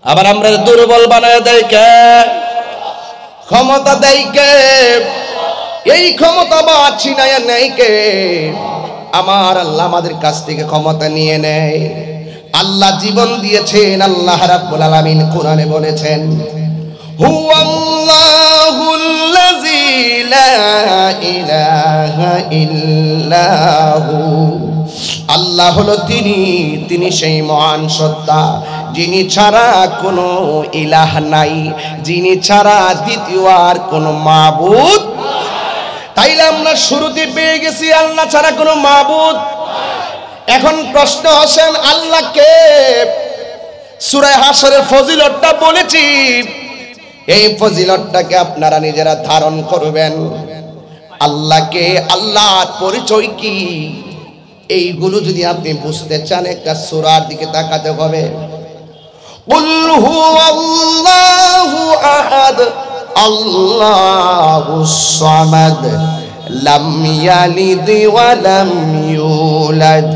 আবার আমরা দুর্বল বানায় দেয় কে ক্ষমতা দেয় কে এই ক্ষমতা বাঁচি না নেই কে আমার আল্লাহ আমাদের কাছ থেকে ক্ষমতা নিয়ে নেয় আল্লাহ জীবন দিয়েছেন আল্লাহ রাব্বুল আলামিন কোরআনে বলেছেন হুয়াল্লাহুল্লাযী লা ইলাহা ইল্লাহু আল্লাহ হলো তিনি সেই মহান সত্তা যিনি ছাড়া কোনো ইলাহ নাই যিনি ছাড়া দ্বিতীয় আর কোনো মাবুদ তাইলে আমরা শুরুতে পেয়ে গেছি আল্লাহ ছাড়া কোনো মাবুদ এখন প্রশ্ন আসেন আল্লাহ কে সূরা হাশরের ফজিলতটা বলেছি এই ফজিলতটাকে আপনারা নিজেরা ধারণ করবেন আল্লাহকে আল্লাহর পরিচয় কি এইগুলো যদি আপনি বুঝতে চান একটা সূরার দিকে তাকাতে হবে কুল হুয়াল্লাহু আহাদ আল্লাহুস সামাদ লাম ইয়ালিদ ওয়া লাম ইউলাদ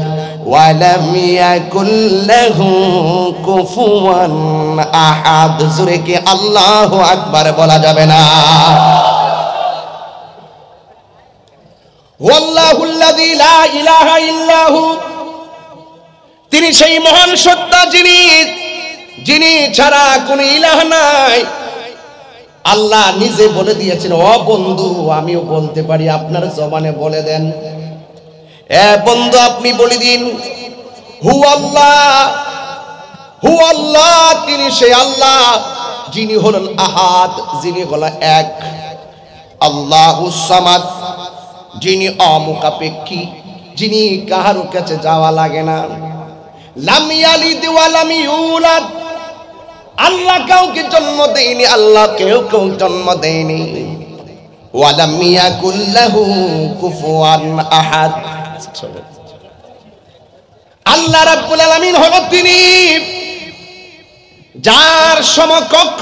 ওয়া লাম ইয়াকুল লাহু কুফুয়ান আহাদ জোরে কি আল্লাহু আকবার বলা যাবে না ওয়াল্লাহুল্লাযী লা ইলাহা ইল্লাহু তিনি সেই মহান সত্তা যিনি ছাড়া কোনো ইলাহ নাই আল্লাহ নিজে বলে দিয়েছেন ও বন্ধু আমিও বলতে পারি আপনার জবানে বলে দেন এ বন্ধু আপনি বলে দিন হুয়াল্লাহ তিনি সেই আল্লাহ যিনি হলেন আহাদ যিনি হলেন এক আল্লাহুস সামাদ যিনি অমুখাপেক্ষী যিনি কাহারও কাছে যাওয়া লাগে না লাম ইয়ালিদ ওয়া লাম ইউলাদ আল্লাহ কাউকে জন্ম দেয়নি আল্লাহ কেউ জন্ম দেয়নি ওয়া লাম ইয়াকুল লাহু কুফুয়ান আহাদ আল্লাহ রাব্বুল আলামিন হলো তিনি যার সমকক্ষ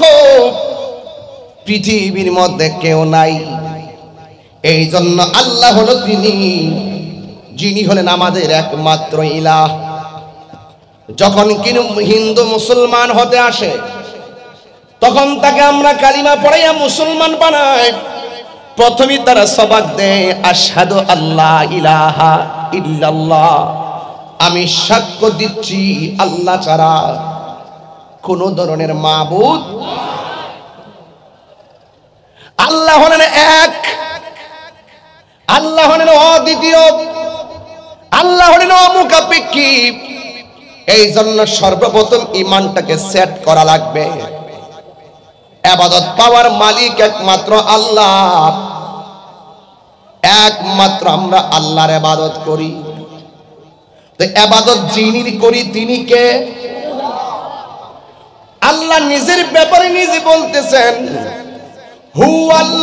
পৃথিবীর মধ্যে কেউ নাই এই জন্য আল্লাহ হলো তিনি যিনি হলেন আমাদের একমাত্র ইলাহ যখন কিনু হিন্দু মুসলমান হতে আসে তখন তাকে আমরা কালিমা পড়াইয়া মুসলমান বানাই। প্রথমে তারা সবাক দেয় আশহাদু আল্লা ইলাহা ইল্লাল্লাহ, আমি সাক্ষ্য দিচ্ছি আল্লাহ ছাড়া কোন ধরনের মাবুদ, আল্লাহ হলেন এক, আল্লাহ হলেন অদ্বিতীয়, আল্লাহ হলেন অমুখাপেক্ষী। এই জন্য সর্বপ্রথম ঈমানটাকে সেট করা লাগবে। ইবাদত পাওয়ার মালিক একমাত্র আল্লাহ, একমাত্র আমরা আল্লাহর ইবাদত করি। তো ইবাদত যিনি করি তিনি কে? আল্লাহ নিজের ব্যাপারে নিজে বলতেছেন হুয়াল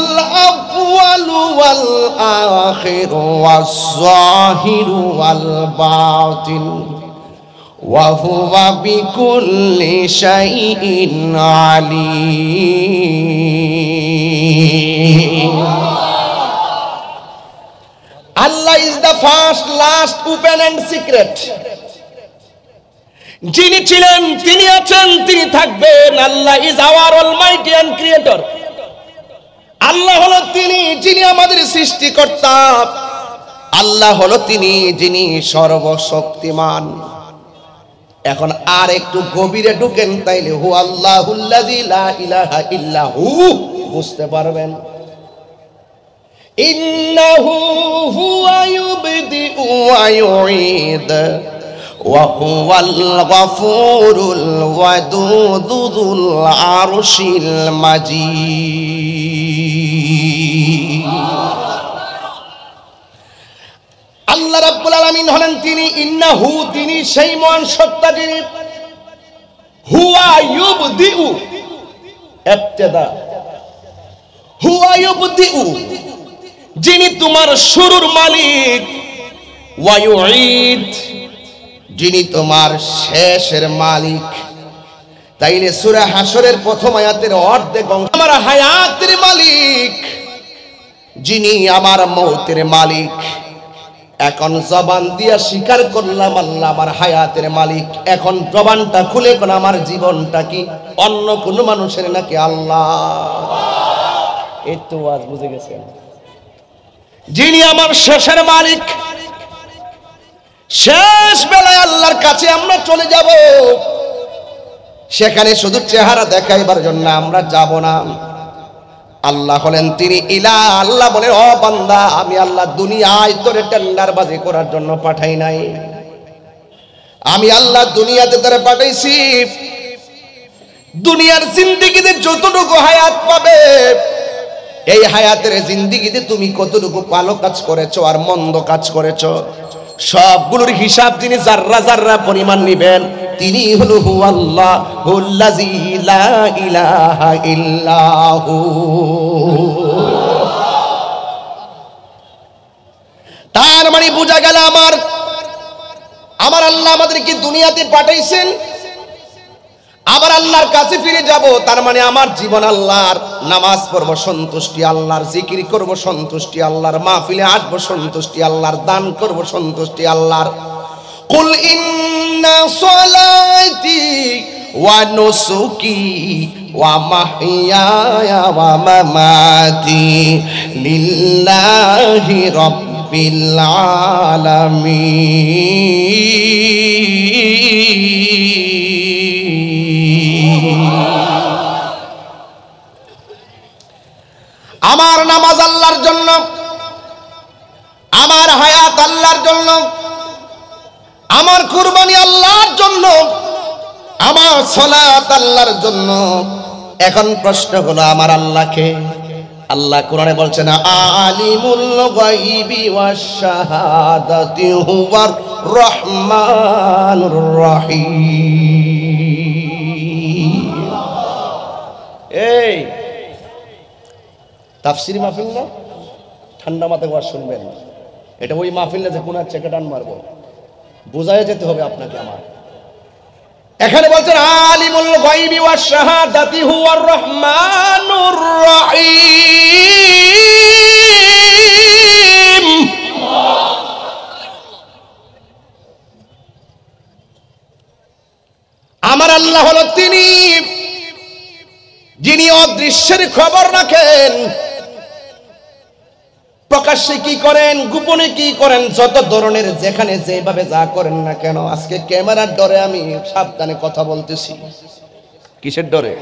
আউয়ালু ওয়াল আখিরু ওয়াজ যাহিরু ওয়াল বাতিন ওয়া হুয়া বিকুল্লি শাইইন Alim. Allah is the first, last, open and secret. যিনি ছিলেন, তিনি আছেন, তিনি থাকবেন। Allah is our almighty and creator. আল্লাহ হলো তিনি যিনি আমাদের সৃষ্টিকর্তা। আল্লাহ হলো তিনি যিনি সর্বশক্তিমান। এখন আর একটু গভীরে ঢুকেন তাইলে হু আল্লাহুল্লাযী লা ইলাহা ইল্লাহু বুঝতে পারবেন। ইন্নাহু হুয়া ইউবদিউ ওয়া ইউঈদ ওয়া হুয়াল গফুরুল ওয়াদুদু যুল আরশিল মাজিদ। আল্লাহ রাব্বুল আলামিন হলেন তিনি ইন্নাহু, তিনি সেই মহান সত্তা যিনি হুয়া ইউবদিউ, ইবতিদা, হুয়া ইউবদিউ, যিনি তোমার শুরুর মালিক, ওয়া ইউঈদ, যিনি তোমার শেষের মালিক। তাইলে সূরা হাশরের প্রথম আয়াতের অর্ধেক অংশ আমার হায়াতের মালিক, যিনি আমার মৌতের মালিক। এখন জবান দিয়া স্বীকার করলাম আল্লাহ আমার হায়াতের মালিক। এখন জবানটা খুলে কোন আমার জীবনটা কি অন্য কোন মানুষের নাকি আল্লাহ? এই তো আজ বুঝে গেছেন যিনি আমার শেষের মালিক। শেষ বেলায় আল্লাহর কাছে আমরা চলে যাব, সেখানে শুধু চেহারা দেখাইবার জন্য আমরা যাব না। আল্লাহ হলেন তিনি ইলাহ। আল্লাহ বলে ও বান্দা, আমি আল্লাহ দুনিয়ায় তোরে টেন্ডারবাজি করার জন্য পাঠাই নাই। আমি আল্লাহ দুনিয়াতে তোরে পাঠাইছি, দুনিয়ার জিন্দেগিতে যতটুকু হায়াত পাবে, এই হায়াতের জিন্দেগিতে তুমি কতটুকু ভালো কাজ করেছো আর মন্দ কাজ করেছো, সবগুলোর হিসাব তিনি জাররা জাররা পরিমাণ নেবেন। তিনি হলো হু আল্লাহুল্লাযী লা ইলাহা ইল্লাহু। তার মানে বোঝা গেল আমার আল্লাহ আমাদেরকে দুনিয়াতে পাঠাইছেন, আবার আল্লাহর কাছে ফিরে যাব। তার মানে আমার জীবন আল্লাহর, নামাজ পড়বো সন্তুষ্টি আল্লাহর, জিকির করব সন্তুষ্টি আল্লাহর, মাহফিলে আসবো সন্তুষ্টি আল্লাহর, দান করব সন্তুষ্টি আল্লাহর। কুল ইন্না সলাতি ওয়া নুসুকি ওয়া মাহইয়ায়া ওয়া মামাতি লিল্লাহি রাব্বিল আলামিন। আমার নামাজ আল্লাহর জন্য, আমার হায়াত আল্লাহর জন্য, আমার কুরবানি আল্লাহর জন্য, আমার সালাত আল্লাহর জন্য। এখন প্রশ্ন হলো আমার আল্লাহকে, আল্লাহ কোরআনে বলছেন আলিমুল গায়বি ওয়াশ শাহাদাতি হুয়ার রহমানুর রহিম। এই তাফসীর মাহফিল না, ঠান্ডা মাথায় ওয়াজ শুনবেন। এটা ওই মাহফিল না যে কোন চেকে টান মারবো, বোঝায় যেতে হবে আপনাকে আমার। এখানে বলছেন আলিমুল গায়বি ওয়াশ শাহাদাতি হুয়ার রহমানুর রহিম। আল্লাহ হলো তিনি যিনি অদৃশ্যের খবর রাখেন, প্রকাশ্যে কি করেন গোপনে কি করেন, যত ধরনের যেখানে যেভাবে যা করেন না কেন। আজকে ক্যামেরার ডরে আমি সাবধানে কথা বলতেছি। কিসের ডরে?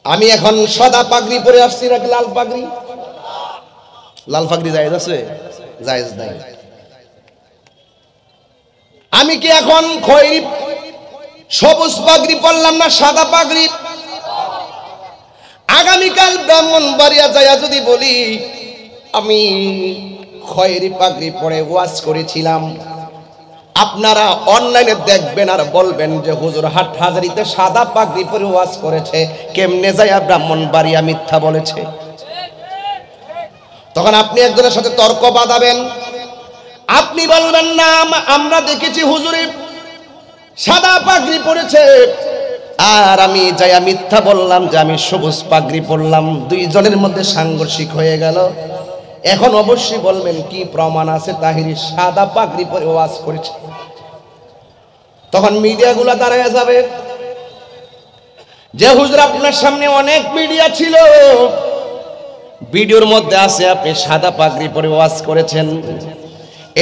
আমি এখন সাদা পাগড়ি পরে আসছি নাকি লাল পাগড়ি? লাল পাগড়ি জায়েজ আছে? জায়েজ নাই। আমি কি এখন খয়েরি সবুজ পাগড়ি পরলাম না সাদা পাগড়ি? আগামীকাল ব্রাহ্মণবাড়িয়া যাইয়া যদি বলি আমি খয়েরি পাগড়ি পরে ওয়াজ করেছিলাম, আপনারা অনলাইনে দেখবেন আর বলবেন যে হুজুর হাটহাজারীতে সাদা পাগড়ি পরে ওয়াজ করেছে, কেমনে যাইয়া ব্রাহ্মণবাড়িয়া মিথ্যা বলেছে। তখন আপনি একজনের সাথে তর্ক বাঁধাবেন, আপনি বলবেন না আমরা দেখেছি হুজুরে সাদা পাগড়ি পরেছে, আর আমি যাইয়া মিথ্যা বললাম যে আমি সবুজ পাগড়ি পরলাম। দুইজনের মধ্যে সাংঘর্ষিক হয়ে গেল। এখন অবশ্যই বলবেন কি প্রমাণ আছে তাহিরি সাদা পাগড়ি পরে ওয়াজ করেছে? তখন মিডিয়াগুলো দাঁড়ায় যাবে যে হুজুর আপনার সামনে অনেক মিডিয়া ছিল, ভিডিওর মধ্যে আছে আপনি সাদা পাগড়ি পরে ওয়াজ করেছেন,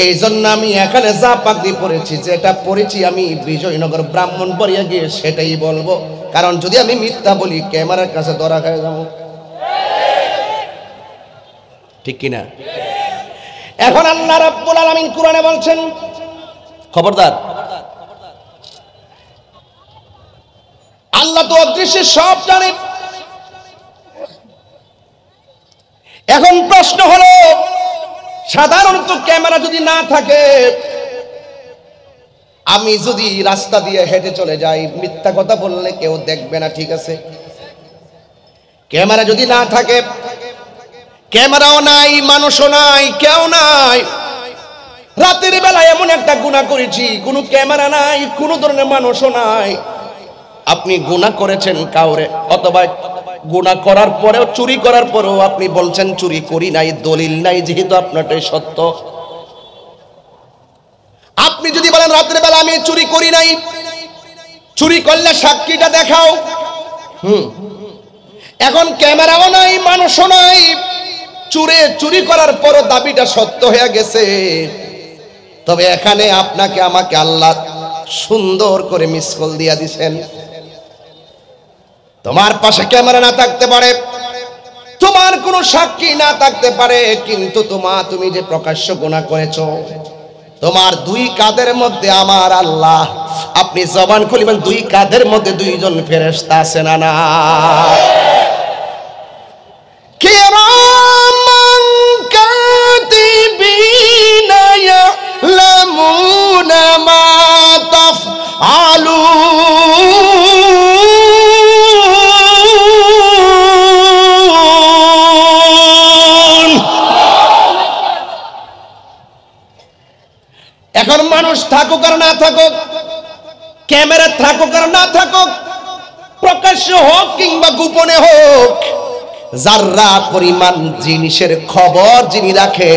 এই জন্য আমি এখানে যা পাগড়ি পরেছি যেটা পরেছি আমি বিজয়নগর ব্রাহ্মণবাড়িয়া গিয়ে সেটাই বলবো, কারণ যদি আমি মিথ্যা বলি ক্যামেরার কাছে ধরা খেয়ে যাবো। ঠিক কিনা? এখন আল্লাহ রাব্বুল আলামিন কোরআনে বলছেন, খবরদার, আল্লাহ তো অদৃশ্যে সব জানেন। এখন প্রশ্ন হলো, সাধারণত ক্যামেরা যদি না থাকে, আমি যদি রাস্তা দিয়ে হেঁটে চলে যাই, মিথ্যা কথা বললে কেউ দেখবে না, ঠিক আছে। ক্যামেরা যদি না থাকে, ক্যামেরাও নাই, মানুষও নাই, কেউ নাই, রাতের বেলায় এমন একটা গুনাহ করেছি, কোনো ক্যামেরা নাই, কোনো ধরনের মানুষও নাই, আপনি গুনাহ করেছেন কাউরে, অথবা গুনাহ করার পরেও চুরি করার পরেও আপনি বলছেন চুরি করি নাই, দলিল নাই, যেহেতু আপনারটাই সত্য। আপনি যদি বলেন রাতের বেলা আমি চুরি করি নাই, চুরি করলে সাক্ষীটা দেখাও। এখন ক্যামেরাও নাই, মানুষও নাই, চুরি করার পরও দাবিটা সত্য হয়ে গেছে, তবে এখানে আপনাকে আমাকে আল্লাহ সুন্দর করে মিস কল দিয়া দিছেন। তোমার পাশে ক্যামেরা না থাকতে পারে, তোমার কোনো সাক্ষী না থাকতে পারে, কিন্তু তুমি যে প্রকাশ্য গুনাহ করেছো, তোমার দুই কাঁধের মধ্যে আমার আল্লাহ, আপনি জবান খুলিবেন, দুই কাঁধের মধ্যে দুইজন ফেরেশতা আছে না না? কিরামান কাতিবিনা ইয়ালামুনা মা তাফআলুন। এখন মানুষ থাকুক আর না থাকুক, ক্যামেরা থাকুক আর না থাকুক, প্রকাশ্য হোক কিংবা গোপনে হোক, যারা পরিমাণ জিনিসের খবর যিনি রাখে,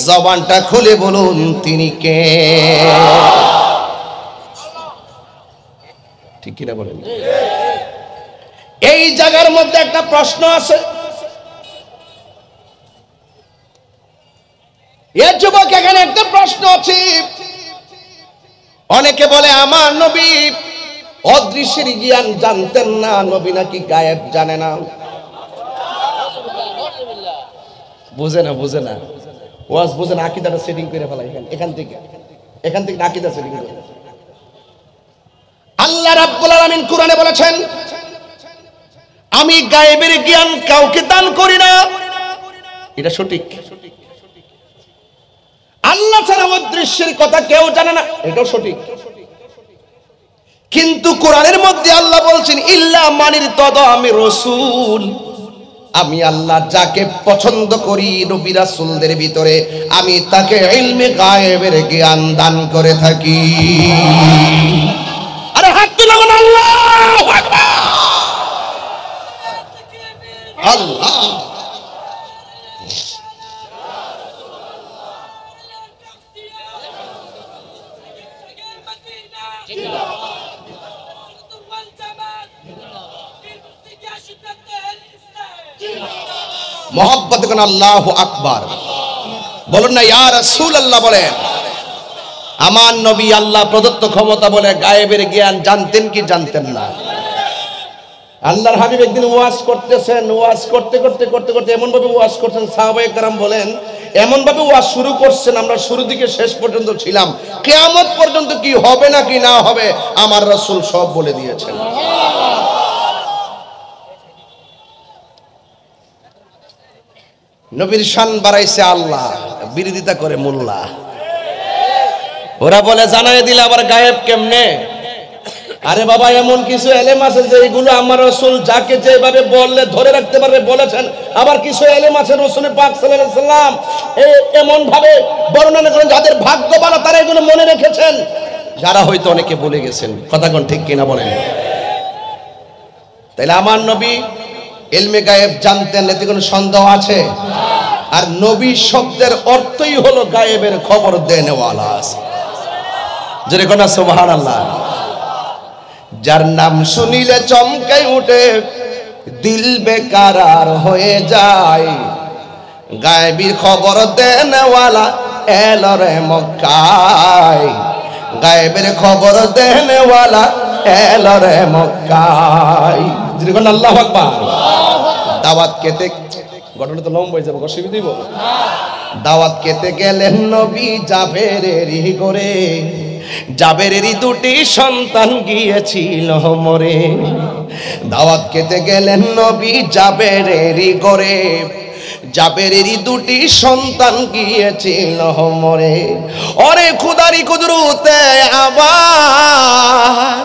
জবানটা খুলে বলুন তিনি কে? ঠিক কিনা বলেন? এই জায়গার মধ্যে একটা প্রশ্ন আছে, এর যুবক এখানে একটা প্রশ্ন আছে। অনেকে বলে আমার নবী অদৃশ্যের জ্ঞান জানতেন না, নবী নাকি গায়েব জানে না। বুঝে না ওয়াজ বুঝে না, আকীদাটা সেটিং করে ফেলাই এখান থেকে আকীদা সেটিং করে। আল্লাহ রাব্বুল আলামিন কোরআনে বলেছেন, আমি গায়েবের জ্ঞান কাউকে দান করি না, এটা সঠিক। আল্লাহ ছাড়া অদৃশ্যের কথা কেউ জানে না, এটাও সঠিক। কিন্তু কোরআনের মধ্যে আল্লাহ বলছেন, ইল্লা মানির তদ আমি রাসূল, আমি আল্লাহ যাকে পছন্দ করি নবী রাসূলদের ভিতরে, আমি তাকে ইলমে গায়েবের জ্ঞান দান করে থাকি। আরে হাত তুলুন, আল্লাহু আকবার, আল্লাহ। মহব্বত কোন আল্লাহু আকবার বলুন না ইয়া রাসূলুল্লাহ বলেন। আমার নবী আল্লাহ প্রদত্ত ক্ষমতা বলে গায়েবের জ্ঞান জানতেন কি জানতেন না? আল্লাহর হাবিব একদিন ওয়াজ করতেছেন, ওয়াজ করতে করতে করতে করতে এমন ভাবে ওয়াজ করছেন, সাহাবায়ে কেরাম বলেন এমন ভাবে ওয়াজ শুরু করছেন আমরা শুরু থেকে শেষ পর্যন্ত ছিলাম, কিয়ামত পর্যন্ত কি হবে না কি না হবে আমার রাসূল সব বলে দিয়েছেন। নবীর শান বাড়াইছে আল্লাহ, বিরোধিতা করে মোল্লা। ওরা বলে জানাই দিলে আবার গায়েব কেমনে? আরে বাবা এমন কিছু এলেম আছে যে এগুলো আমার রাসূল যাকে যেভাবে বললে ধরে রাখতে পারবে বলেছেন, আবার কিছু এলেম আছে রাসূল পাক সাল্লাল্লাহু আলাইহি সাল্লাম এমন ভাবে বর্ণনা করেন যাদের ভাগ্য ভালো তারা এগুলো মনে রেখেছেন, যারা হয়তো অনেকে ভুলে গেছেন। কথা কোন ঠিক কিনা বলেন? তাইলে আমার নবী ইলমে গায়েব জানতেন, এতে কোনো সন্দেহ আছে? আর নবী শব্দের অর্থই হলো গায়েবের খবর দেনেওয়ালা। জোরে কোন সুবহানাল্লাহ। যার নাম শুনিলে চমকে উঠে দিল বেকারার হয়ে যায়, গায়েবীর খবর দেনেওয়ালা এলো রে মক্কায়, গায়েবের খবর দেনেওয়ালা এলো রে মক্কায়। জোরে কোন আল্লাহু আকবার। দাওয়াত খেতে, ঘটনা তো লম্বা হয়ে যাবে, অসুবিধা দিব। দাওয়াত খেতে গেলেন নবী জাবেরেরই ঘরে, জাবেরেরই দুটি সন্তান গিয়েছিল মরে। দাওয়াত খেতে গেলেন নবী জাবেরেরই ঘরে, জাবেরেরই দুটি সন্তান গিয়েছিল মরে। ওরে খুদারি কুদরতে আবার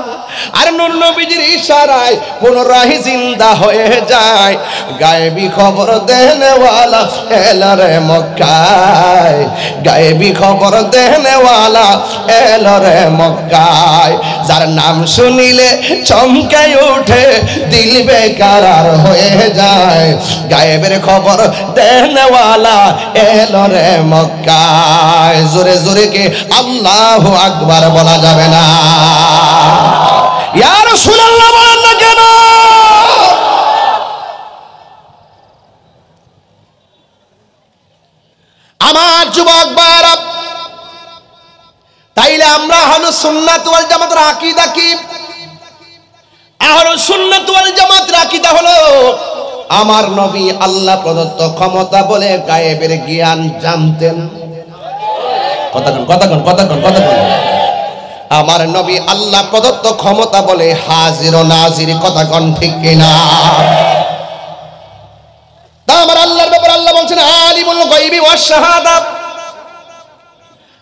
আর নূর নবীজির ইশারায় পুনরায় জিন্দা হয়ে যায়, গায়েবী খবর দেনেওয়ালা এলো রে মক্কায়, গায়েবী খবর দেনেওয়ালা এলো রে মক্কায়। যার নাম শুনিলে চমকে উঠে দিল বেকারার হয়ে যায়, গায়েবের খবর দেনেওয়ালা এলো রে মক্কায়। জোরে জোরে কে আল্লাহু আকবার বলা যাবে না? ইয়া রাসূলুল্লাহ বলেন না কেন? আমার যুবক ভাইরা, তাইলে আমরা আহলুস সুন্নাত ওয়াল জামাতের আকীদা কি? আহলুস সুন্নাত ওয়াল জামাতের আকীদা হলো আমার নবী আল্লাহ প্রদত্ত ক্ষমতা বলে গায়েবের জ্ঞান জানতেন। কথা কোন কথা কোন কথা কোন কথা কোন। আমার নবী আল্লাহ প্রদত্ত ক্ষমতা বলে হাজির ও নাজির। কথা কোন ঠিক কিনা? তা আমার আল্লাহর ব্যাপারে আল্লাহ বলছেন আলিমুল গায়বি ওয়াশ শাহাদা।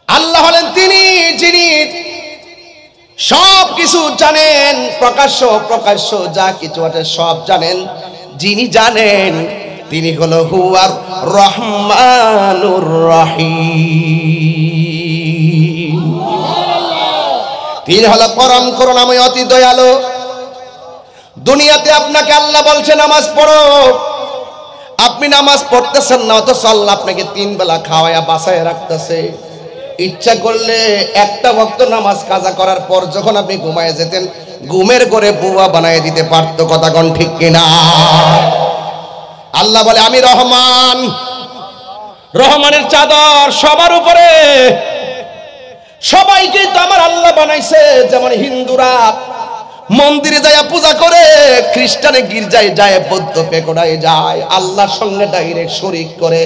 আল্লাহ হলেন তিনি যিনি সব কিছু জানেন, প্রকাশ্য প্রকাশ্য যা কিছু আছে সব জানেন। যিনি জানেন তিনি হলো হুয়ার রহমানুর রহিম। তিনি হলো পরম করুণাময় অতি দয়ালু। দুনিয়াতে আপনাকে আল্লাহ বলছে নামাজ পড়ো, আপনি নামাজ পড়তেছেন না, অথচ আল্লাহ আপনাকে 3 বেলা খাওয়ায়া বাঁচায় রাখতেছে। ইচ্ছা করলে একটা ওয়াক্ত নামাজ কাজা করার পর যখন আপনি ঘুমায় যেতেন, ঘুমের ঘরে বুয়া বানায় দিতে পারত। কথা কোন ঠিক কিনা? আল্লাহ বলে আমি রহমান, রহমানের চাদর সবার উপরে। সবাইকে তো আমার আল্লাহ বানাইছে। যেমন হিন্দুরা মন্দিরে যায় পূজা করে, খ্রিস্টানে গির্জায় যায়, বৌদ্ধ পেকোড়ায় যায়, আল্লাহর সঙ্গে ডাইরেক্ট শরীক করে।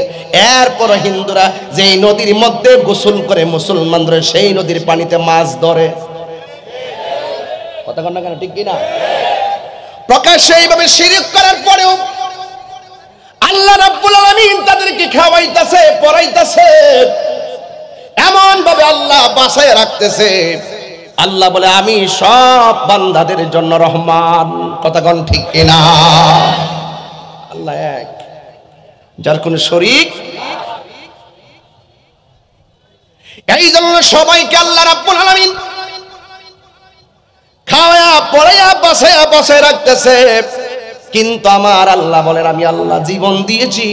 এরপর হিন্দুরা যেই নদীর মধ্যে গোসল করে মুসলমানরা সেই নদীর পানিতে মাছ ধরে। কথা কন না কেন ঠিক কিনা? প্রকাশ্যে এইভাবে শিরক করার পরেও আল্লাহ রাব্বুল আলামিন তাদেরকে খাওয়াইতাছে, পড়াইতাছে, এমন ভাবে আল্লাহ বাঁচায় রাখতেছে। আল্লাহ বলে আমি সব বান্দাদের জন্য রহমান। কথা কোন ঠিক কিনা? আল্লাহ এক, যার কোনো শরীক। এই জন্য সবাইকে আল্লাহ রাব্বুল আলামিন খাওয়া পড়াইয়া বাঁচায়া বাঁচায় রাখতেছে। কিন্তু আমার আল্লাহ বলেন আমি আল্লাহ জীবন দিয়েছি।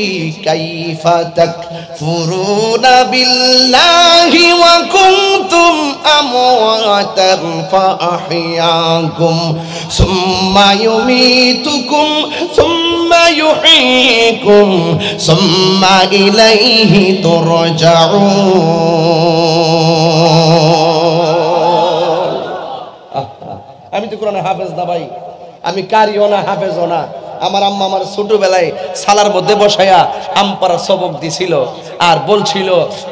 কাইফা তাকফুরুনা বিল্লাহি ওয়া কুনতুম আমওয়াতান ফাআহইয়াকুম সুম্মা ইউমীতুকুম সুম্মা ইউহয়ীকুম সুম্মা ইলাইহি তুরজাউন। আমি তো কোরআনের হাফেজ না ভাই, আমি কারিও না হাফেজও না। আমার আম্মা আমার ছোটবেলায় সালার মধ্যে বসায়া আমপারা সবক দিছিল আর বলছিল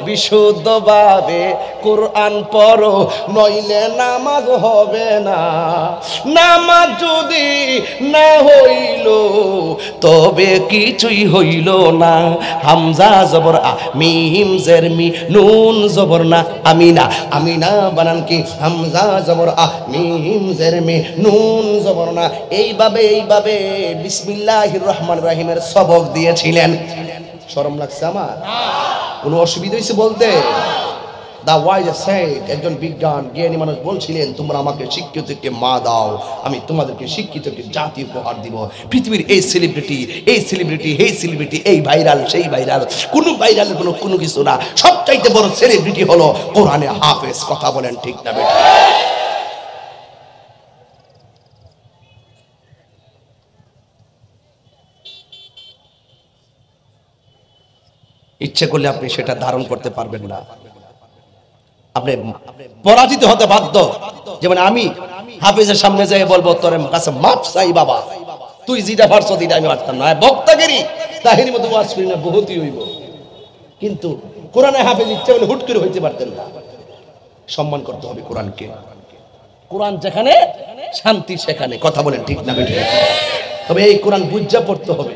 বিশুদ্ধভাবে কোরআন পড়ো নইলে নামাজ হবে না, নামাজ যদি না হইল তবে কিছুই হইল না। হামজা জবর আ মিম জের মি নুন জবর না আমিনা, আমিনা বানান কি হামজা জবর আ মিম জের মি নুন জবর না। এইভাবে বিসমিল্লাহির রহমানির রহিমের সবক দিয়েছিলেন। শরম লাগছে আমার? কোনো অসুবিধা হয়েছে বলতে? দা ওয়াইজ সেড, একজন বিজ্ঞান জ্ঞানী মানুষ বলছিলেন তোমরা আমাকে শিক্ষিতকে মা দাও, আমি তোমাদেরকে শিক্ষিতকে জাতি উপহার দিব। পৃথিবীর এই সেলিব্রিটি এই সেলিব্রিটি এই সেলিব্রিটি, এই ভাইরাল সেই ভাইরাল, কোনো ভাইরালের কোনো কিছু না। সবচাইতে বড় সেলিব্রিটি হলো কোরআনে হাফেজ। কথা বলেন ঠিক না বেটা? ইচ্ছে করলে আপনি সেটা ধারণ করতে পারবেন না, আপনি পরাজিত হতে বাধ্য। যেমন আমি হাফেজের সামনে যাই বলবো তোর কাছে মাপ চাই বাবা, তুই যেটা পারছো দিটা আমি পারতাম না। বক্তাগিরি তাহিরি মতো ওয়াজ করি না, বহুতই হইব। কিন্তু কোরআনে হাফেজ ইচ্ছে হলে হুট করে হইতে পারতেন না। সম্মান করতে হবে কোরআনকে। কোরআন যেখানে শান্তি সেখানে। কথা বলেন ঠিক না বেঠিক? তবে এই কোরআন বুঝা পড়তে হবে,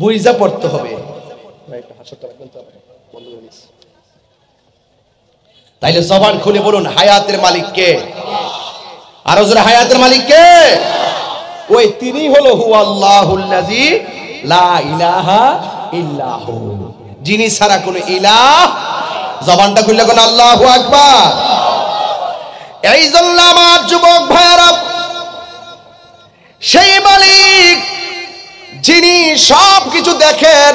বুঝা পড়তে হবে। তাইলে জবান খুলে বলুন হায়াতের মালিক কে? আরো জোরে হায়াতের মালিক কে? ওই তিনি হলো হু আল্লাহুল্লাযী লা ইলাহা ইল্লাহু, যিনি ছাড়া কোনো ইলাহ। জবানটা খুললে কোন আল্লাহু আকবার। এই জন্য আমার যুবক ভাইরা, সেই মালিক যিনি সব কিছু দেখেন,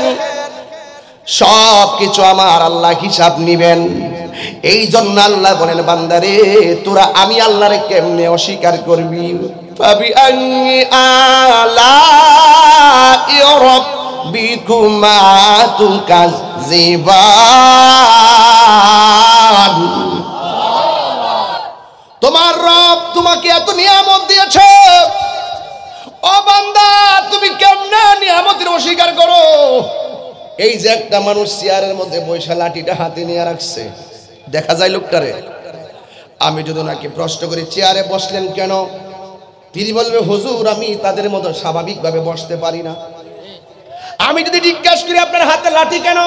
সব কিছু আমার আল্লাহ হিসাব নিবেন। এই জন্য আল্লাহ বলেন বান্দারে তোরা আমি আল্লাহরে কেমনে অস্বীকার করবি? ফাবি আইয়ি আলাই রাব্বিকুমা তুকাজ্জিবান। তোমার রব তোমাকে এত নিয়ামত দিয়েছে, ও বান্দা তুমি কেমনে নিয়ামতের অস্বীকার করো? এই যে একটা মানুষ চেয়ারের মধ্যে বসে লাঠিটা হাতে নিয়ে রাখছে, দেখা যায় লোকটারে। আমি যদি নাকি প্রশ্ন করি চেয়ারে বসলেন কেন, তিনি বলবে হুজুর আমি তাদের মতো স্বাভাবিকভাবে বসতে পারি না। আমি যদি জিজ্ঞাসা করি আপনার হাতে লাঠি কেন,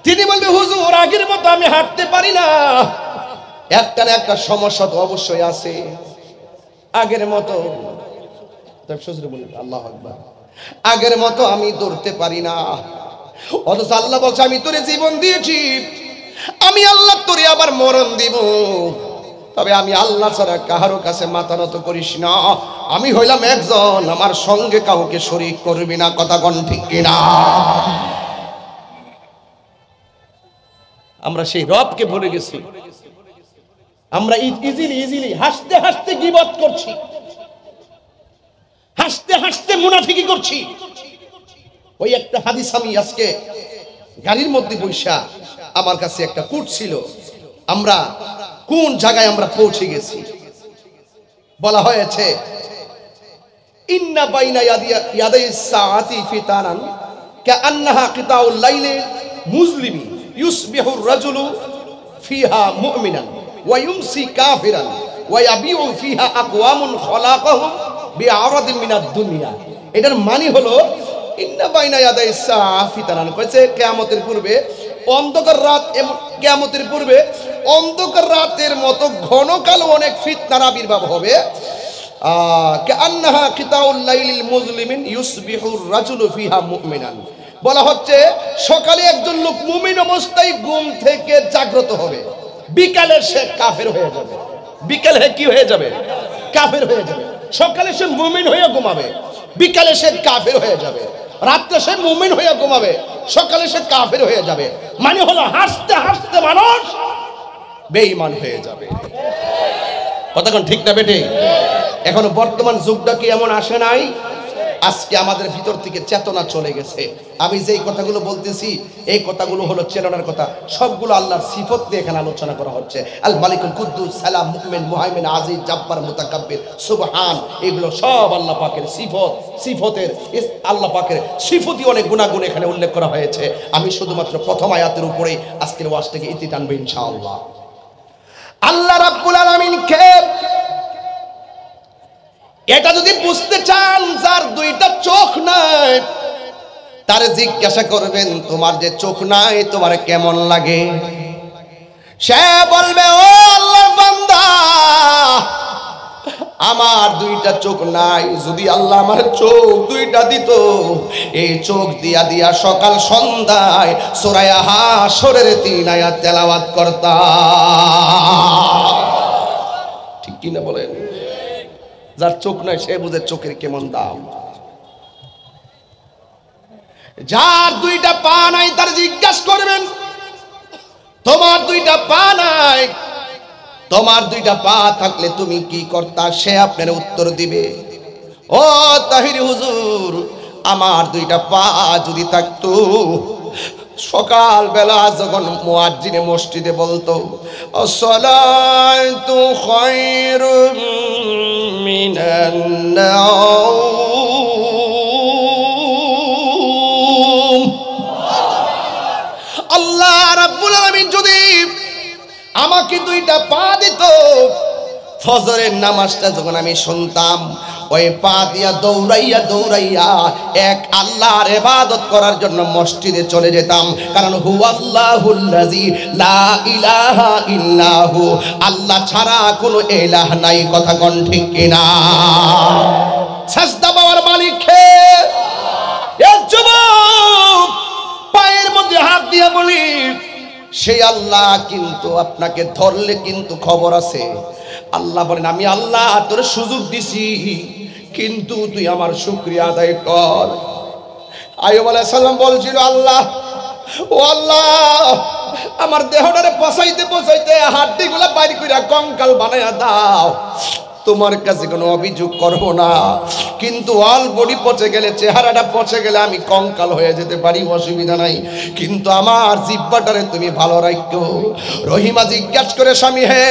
তিনি বলবে হুজুর আগের মতো আমি হাঁটতে পারি না। একটা না একটা সমস্যা তো অবশ্যই আছে। আগের মতো আল্লাহু আকবার, আগের মতো আমি দৌড়তে পারি না। অথচ আল্লাহ বলছে আমি তোরে জীবন দিয়েছি, আমি আল্লাহ তোরে আবার মরণ দিব। তবে আমি আল্লাহ ছাড়া কাহারো কাছে মাথা নত করিস না। আমি হইলাম একজন, আমার সঙ্গে কাউকে শরীক করবি না। কথা কোন ঠিক কিনা? আমরা সেই রবকে ভুলে গেছি। আমরা ইজিলি হাসতে হাসতে গীবত করছি, হাসতে হাসতে মুনাফিকি করছি। ওই একটা হাদিস আমি আজকে গাড়ির মধ্যে বৈশা আমার কাছে একটা কোট ছিল, আমরা কোন জায়গায় আমরা পৌঁছে গেছি। বলা হয়েছে ইন্না বাইনা ইয়াদাই সাআতি ফিতানান কাআন্নাহা কিতাউল লাইলি মুজলিমি ইউসবিহু আর-রাজুলু ফিহা মুমিনান ওয়া ইউমসি কাফিরান ওয়া ইয়াবিউ ফিহা আকওয়ামুন খলাকাহুম বিআরাদিন মিনাদ দুনিয়া। এটার মানে হলো ইন্না বাইনা ইয়াদাই সাআতি ফিতানান, কইছে কিয়ামতের পূর্বে অন্ধকার রাত, কিয়ামতের পূর্বে অন্ধকার রাতের মতো ঘন কালো অনেক ফিতনার আবির্ভাব হবে। কাআন্নাহা কিতাউল লাইলিল মুজলিমিন ইউসবিহু আর-রাজুলু ফিহা মুমিনান। বলা হচ্ছে সকালে একজন লোক মুমিন অবস্থায় ঘুম থেকে জাগ্রত হবে, বিকালে সে কাফের হয়ে যাবে। বিকালে কি হয়ে যাবে? কাফের হয়ে যাবে। সকালে সে মুমিন হয়ে ঘুমাবে, বিকালে সে কাফের হয়ে যাবে, রাত্রে সে মুমিন হয়ে ঘুমাবে, সকালে সে কাফের হয়ে যাবে। মানে হলো হাসতে হাসতে মানুষ বেঈমান হয়ে যাবে। কথা কোন ঠিক না বেটে? এখন বর্তমান যুগটা কি এমন আসে নাই? আজকে আমাদের ভিতর থেকে চেতনা চলে গেছে। আমি যেই কথাগুলো বলতেছি এই কথাগুলো হলো চেতনার কথা, সবগুলো আল্লাহর সিফত নিয়ে এখানে আলোচনা করা হচ্ছে। আল মালিকুল কুদ্দুস সালাম মুমিন মুহাইমিন আজিজ জাব্বার মুতাকাব্বির সুবহান, এগুলো সব আল্লাহ পাকের সিফত। সিফতের আল্লাহ পাকের সিফতি অনেক গুণাগুণ এখানে উল্লেখ করা হয়েছে। আমি শুধুমাত্র প্রথম আয়াতের উপরেই আজকের ওয়াজ থেকে ইতি টানবো ইনশাআল্লাহ। আল্লাহ রাব্বুল আলামিন কে, এটা যদি বুঝতে চান, যার দুইটা চোখ নাই তারে জিজ্ঞাসা করবেন তোমার যে চোখ নাই তোমার কেমন লাগে? সে বলবে ও আল্লাহর বান্দা, আমার দুইটা চোখ নাই, যদি আল্লাহ আমার চোখ দুইটা দিত, এই চোখ দিয়া দিয়া সকাল সন্ধ্যায় সূরা হাশরের 3 আয়াত তেলাওয়াত করতাম। ঠিক কি না বলেন? যার চোখ নাই সে বুঝে চোখের কেমন দাম। যার দুইটা পা নাই তার জিজ্ঞাসা করবেন তোমার দুইটা পা নাই, তোমার দুইটা পা থাকলে তুমি কি করতা? সে আপনার উত্তর দিবে ও তাহিরি হুজুর, আমার দুইটা পা যদি থাকতো, সকাল বেলা যখন মুয়াজ্জিনে মসজিদে বলতো আসসালাতু খায়রুম মিনান নাওম, আল্লাহ রাব্বুল আলামিন যদি আমাকে দুইটা পা দিত, ফজরের নামাজটা যখন আমি শুনতাম, ওই পা দিয়া দৌড়াইয়া দৌড়াইয়া এক আল্লাহর ইবাদত করার জন্য মসজিদে চলে যেতাম। কারণ হুয়াল্লাহুল্লাযী লা ইলাহা ইল্লাহু, আল্লাহ ছাড়া কোনো ইলাহ নাই। কথা কোন ঠিক কিনা? সাজদা পাওয়ার মালিক কে? এ যুবক, পায়ের মধ্যে হাত দিয়া বলি সেই আল্লাহ কিন্তু আপনাকে ধরলে কিন্তু খবর আছে। আল্লাহ বলেন আমি আল্লাহ তোর সুযোগ দিছি, কিন্তু তুই আমার শুকরিয়া আদায় কর। আইয়ুব আলাইহিস সালাম বলছিল আল্লাহ, ও আল্লাহ, আমার দেহটারে পচাইতে পচাইতে হাড্ডিগুলা বাইর কইরা কঙ্কাল বানায়া দাও, তোমার কাছে কোনো অভিযোগ করবো না, কিন্তু অল বডি পচে গেলে, চেহারাটা পচে গেলে আমি কঙ্কাল হয়ে যেতে পারি, অসুবিধা নাই, কিন্তু আমার জিহ্বাটারে তুমি ভালো রাখো। রহিমা জিজ্ঞাসা করে স্বামী, হে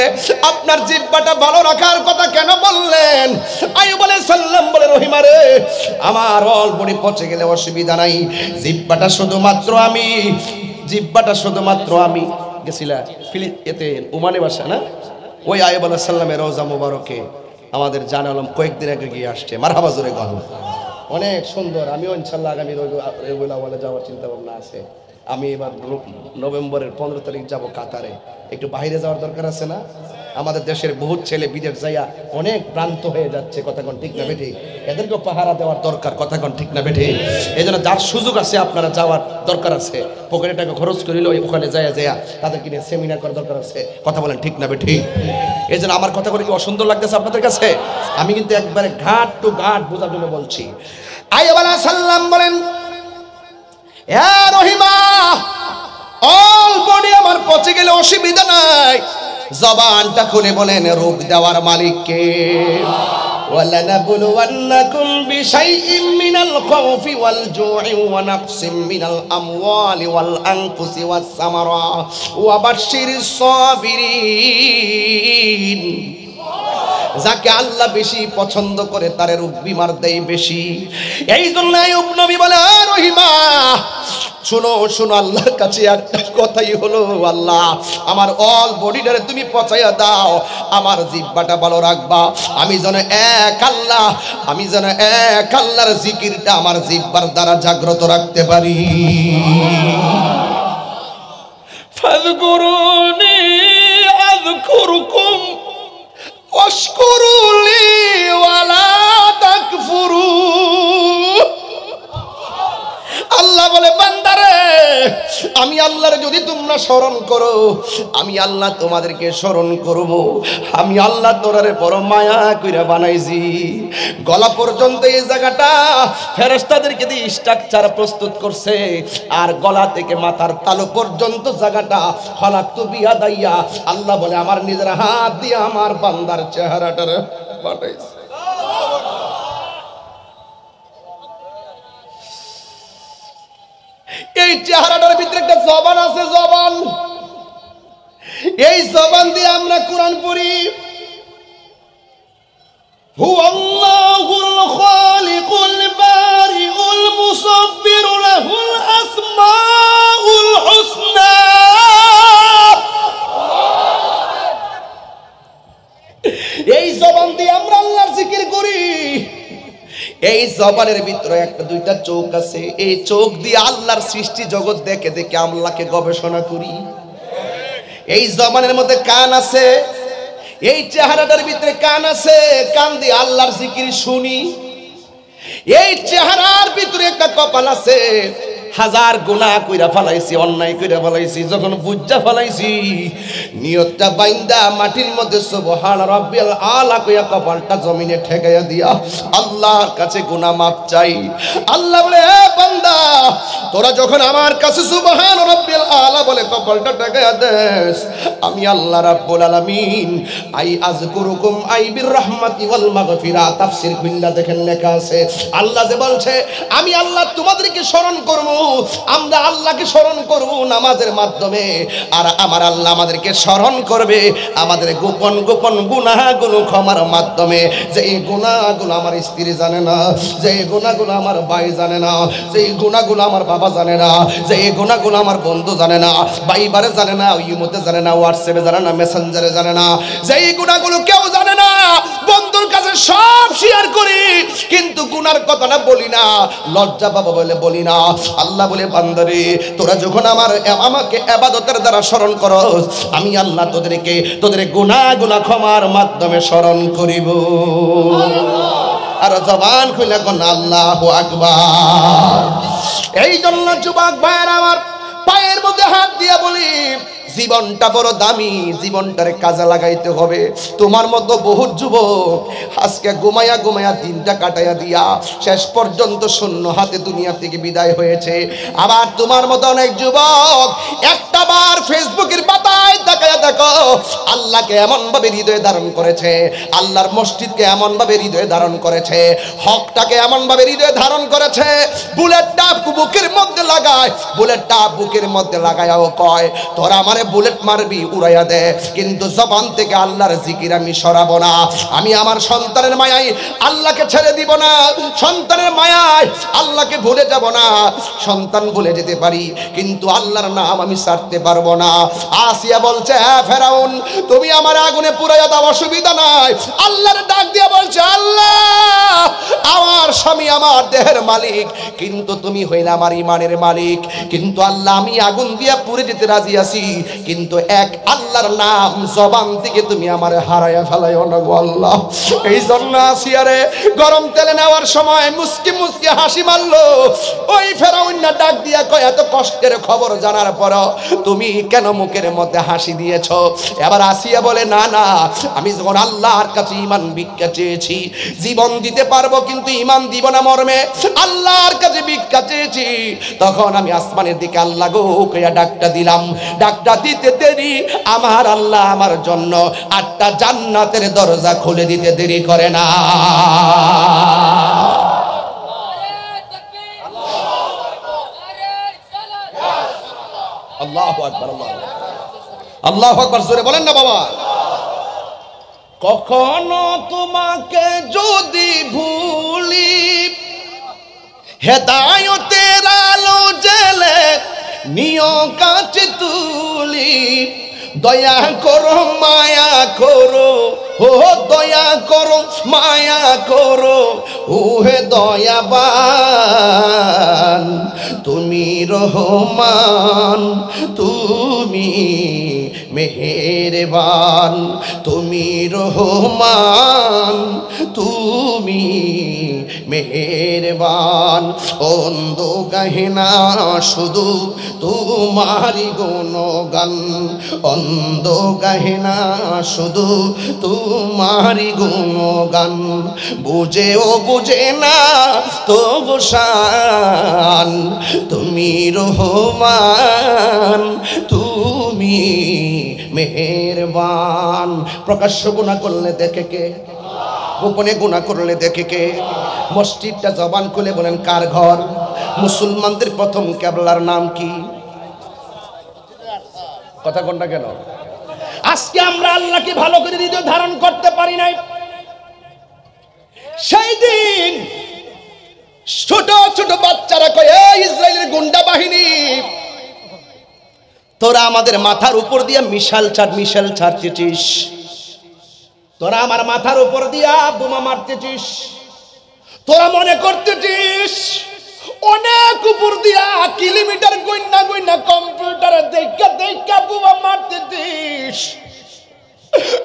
আপনার জিহ্বাটা ভালো রাখার কথা কেন বললেন? আইয়ুব আলাইহিস সালাম বলে রহিমা রে, আমার অল বডি পচে গেলে অসুবিধা নাই, জিহ্বাটা শুধুমাত্র আমি গেছিলা এতে ওমানে বাসা না, ওই আইয়ুব আলাইহিস সালামের রওজা মুবারকে আমাদের জান আলম কয়েকদিন আগে গিয়ে আসছে। মারহাবা জোরে গহন, অনেক সুন্দর। আমিও ইনশাল্লাহ আগামী রবিউল আউয়ালে যাওয়ার চিন্তা ভাবনা আছে। আমি এবার নভেম্বরের 15 তারিখ যাব কাতারে। একটু বাইরে যাওয়ার দরকার আছে না? আমাদের দেশের বহুত ছেলে বিদেশ যাইয়া অনেক প্রান্ত হয়ে যাচ্ছে। কথা কোন ঠিক না বেঠি? এদেরকেও পাহারা দেওয়ার দরকার। কথা কোন ঠিক না বেঠি? এই জন্য যার সুযোগ আছে আপনারা যাওয়ার দরকার আছে, পকেটে টাকা খরচ করিল ওখানে যাইয়া তাদেরকে নিয়ে সেমিনার করার দরকার আছে। কথা বলেন ঠিক না বেঠি? এই জন্য আমার কথা বলে কি অসুন্দর লাগতেছে আপনাদের কাছে? আমি কিন্তু একবারে ঘাট টু ঘাট বোঝার জন্য বলছি। আইয়ুব আলাইহিস সালাম বলেন, হে রহিমা, অল বডি আমার পচে গেলে অসুবিধা নাই, জবানটা খুলে বলেন রোগ দেওয়ার মালিক কে? ওয়ালানাবলুওয়ান্নাকুম বিশাইইম মিনাল খাউফি ওয়াল জু'i ওয়া নাকসিম মিনাল আমওয়ালি ওয়াল আনফুসি ওয়াস সামারাত ওয়া বাশশিরিস সাবিরিন। যাকে আল্লাহ বেশি পছন্দ করে তার রোগ বিমার দেয় বেশি। এই জন্য আইয়ুব নবী বলে, রহিমা শোনো শোনো, আল্লাহর কাছে একটা কথাই হলো, আল্লাহ আমার অল বডিটারে তুমি পচাইয়া দাও, আমার জিহ্বাটা ভালো রাখবা, আমি যেন এক আল্লাহর জিকিরটা আমার জিহ্বার দ্বারা জাগ্রত রাখতে পারি। ফাযকুরুনি আযকুরুকুম ওয়াশকুরুলি ওয়ালা তাকফুরুন। আল্লাহ বলে বান্দারে আমি আল্লাহর যদি তোমরা স্মরণ করো, আমি আল্লাহ তোমাদেরকে স্মরণ করব। আমি আল্লাহ তোরারে বড় মায়া কইরা বানাইছি। গলা পর্যন্ত এই জায়গাটা ফেরেশতাদেরকে দিয়ে স্ট্রাকচার প্রস্তুত করছে, আর গলা থেকে মাথার তালু পর্যন্ত জায়গাটা খলাকতু বিয়াদাইয়া, আল্লাহ বলে আমার নিজের হাত দিয়ে আমার বান্দার চেহারাটার বানাইছে। এই চেহারাটার ভিতরে একটা জবান আছে, জবান। এই জবান দিয়ে আমরা কোরআন পড়ি। হুয়াল্লাহুল খালিকুল বারিউল মুসাব্বিরু লাহুল আসমাউল হুসনা। এই জবান দিয়ে আমরা আল্লাহর জিকির করি। এই জবানের ভিতরে একটা দুইটা চোখ আছে, এই চোখ দিয়ে আল্লাহর সৃষ্টি জগৎ দেখে দেখে আল্লাহকে গবেষণা করি। এই জবানের মধ্যে কান আছে, এই চেহারাটার ভিতরে কান আছে, কান দিয়ে আল্লাহর জিকির শুনি। এই চেহারার ভিতরে একটা কপাল আছে, হাজার গুনাহ কইরা ফলাইছি, অন্যায় কইরা ফলাইছি, যখন বুঝা ফলাইছি নিয়তটা বাইন্দা মাটির মধ্যে সুবহান রাব্বিল আলা কইয়া কপালটা জমিনে ঠেকাইয়া দিয়া আল্লাহর কাছে গুনাহ মাপ চাই। আল্লাহ বলে, এ বান্দা, তোরা যখন আমার কাছে সুবহান রাব্বিল আলা বলে কপালটা ঠেকাইয়া দেস, আমি আল্লাহ রাব্বুল আলামিন আই আযকুরুকুম আই বির রাহমাতি ওয়াল মাগফিরা। তাফসীর খুললা দেখেন লেখা আছে, আল্লাহ যে বলছে আমি আল্লাহ তোমাদেরকে স্মরণ করব। আমরা আল্লাহকে স্মরণ করব নামাজের মাধ্যমে, আর আমার আল্লাহ আমাদেরকে স্মরণ করবে আমাদের গোপন গোপন গুনাহগুলো ক্ষমার মাধ্যমে। যে এই গুনাহগুলো আমার স্ত্রী জানে না, যে এই গুনাহগুলো আমার ভাই জানে না, যে এই গুনাহগুলো আমার বাবা জানে না, যে এই গুনাহগুলো আমার বন্ধু জানে না, বাইবারে জানে না, ইমোতে জানে না, হোয়াটসঅ্যাপে জানে না, মেসেঞ্জারে জানে না, যে এই গুনাহগুলো কেউ জানে না। বন্ধুর কাছে সব শেয়ার করি, কিন্তু গুনার কথাটা বলি না, লজ্জা পাবো বলে বলি না। আল্লাহ বলে, বান্দারে, তোরা যখন আমাকে ইবাদতের দ্বারা স্মরণ করস, আমি আল্লাহ তোদের গুনাহগুলো ক্ষমার মাধ্যমে স্মরণ করিব। আর জবান খুলে কোন আল্লাহু আকবার। এই জন্য যুবক ভাইরা আমার, পায়ের মধ্যে হাত দিয়ে বলি, জীবনটা বড় দামি, জীবনটারে কাজে লাগাইতে হবে। তোমার মতো বহু যুবক আজকে ঘুমাইয়া ঘুমাইয়া দিনটা কাটাইয়া দিয়া শেষ পর্যন্ত শূন্য হাতে দুনিয়া থেকে বিদায় হয়েছে। আবার তোমার মতো অনেক যুবক একটা বার ফেসবুকের পাতায় তাকায়া দেখো, আল্লাহকে এমন ভাবে হৃদয়ে ধারণ করেছে, আল্লাহর মসজিদকে এমন ভাবে হৃদয়ে ধারণ করেছে, হকটাকে এমন ভাবে হৃদয়ে ধারণ করেছে, বুলেটটা বুকের মধ্যে লাগায়, বুলেটটা বুকের মধ্যে লাগায়াও কয়, তোরা আমারে বুলেট মারবি, উড়াইয়া দে, কিন্তু জবান থেকে আল্লাহর জিকির আমি সরাবো না। আমি আমার সন্তানের মায়ায় আল্লাহকে ছেড়ে দিব না, সন্তানের মায়ায় আল্লাহকে ভুলে যাব না। সন্তান ভুলে যেতে পারি, কিন্তু আল্লাহর নাম আমি ছাড়তে পারবো না। আসিয়া বলছে, হ্যাঁ ফেরাউন, তুমি আমার আগুনে পুড়াইয়া দাও, অসুবিধা নাই। আল্লাহর ডাক দিয়ে বলছে, আল্লাহ, আমার স্বামী আমার দেহের মালিক, কিন্তু তুমি হইলে আমার ইমানের মালিক। কিন্তু আল্লাহ, আমি আগুন দিয়া পুড়ে যেতে রাজি আছি, কিন্তু এক আল্লাহর নাম জবান থেকে তুমি আমারে হারাইয়া ফেলাইও না গো আল্লাহ। এই জন্য আসিয়ারে গরম তেলে নেওয়ার সময় মুস্কি মুস্কি হাসি মারলো। ওই ফেরাউন না ডাক দিয়া কয়, এত কষ্টের খবর জানার পর তুমি কেন মুখের মধ্যে হাসি দিয়েছো? এবার আসিয়া বলে, না না, আমি যখন আল্লাহর কাছে ঈমান ভিক্ষা চেয়েছি, জীবন দিতে পারবো কিন্তু ঈমান দিব না মর্মে আল্লাহর কাছে ভিক্ষা চেয়েছি, তখন আমি আসমানের দিকে আল্লাহ গো কইয়া ডাকটা দিলাম। ডাকটা দিতে দেরি আমার আল্লাহ আমার জন্য 8টা জান্নাতের দরজা খুলে দিতে দেরি করে না। আল্লাহু আকবার, আল্লাহু আকবার, জোরে বলেন না বাবা। কখনো তোমাকে যদি ভুলি, হেদায়েতের আলো জেলে নিও কাছে তুলি, দয়া করো মায়া করো ও দয়া করো মায়া করো ওহে দয়াবান, তুমি রহমান তুমি মেহেরবান, তুমি রহমান তুমি মেহেরবান। অন্ধ গাহিনা শুধু তোমারি গুণগান, অন্ধ গাহিনা শুধু তোমারি গুণগান, বুঝেও বুঝে না তবু শান, তুমি রহমান তুমি মেহেরবান। প্রকাশ্য গুনাহ করলে দেখে কে, গোপনে গুনাহ করলে দেখে কে? মসজিদটা জবান খুলে বলেন কার ঘর? মুসলমানদের প্রথম কিবলার নাম কি? কথা কোনটা কেন? আজকে আমরা আল্লাহকে ভালো করে হৃদয়ে ধারণ করতে পারি নাই। সেই দিন ছোট ছোট বাচ্চারা কয়, এই ইসরায়েলের গুন্ডা বাহিনী, তোরা আমাদের মাথার উপর দিয়া মিশাল ছাড়তেছিস, তোরা আমার মাথার উপর দিয়া বোমা মারতেছিস, তোরা মনে করতেছিস অনেক উপর দিয়া কিলোমিটার গইনা গইনা কম্পিউটারে দেখা বোমা মারতেছিস।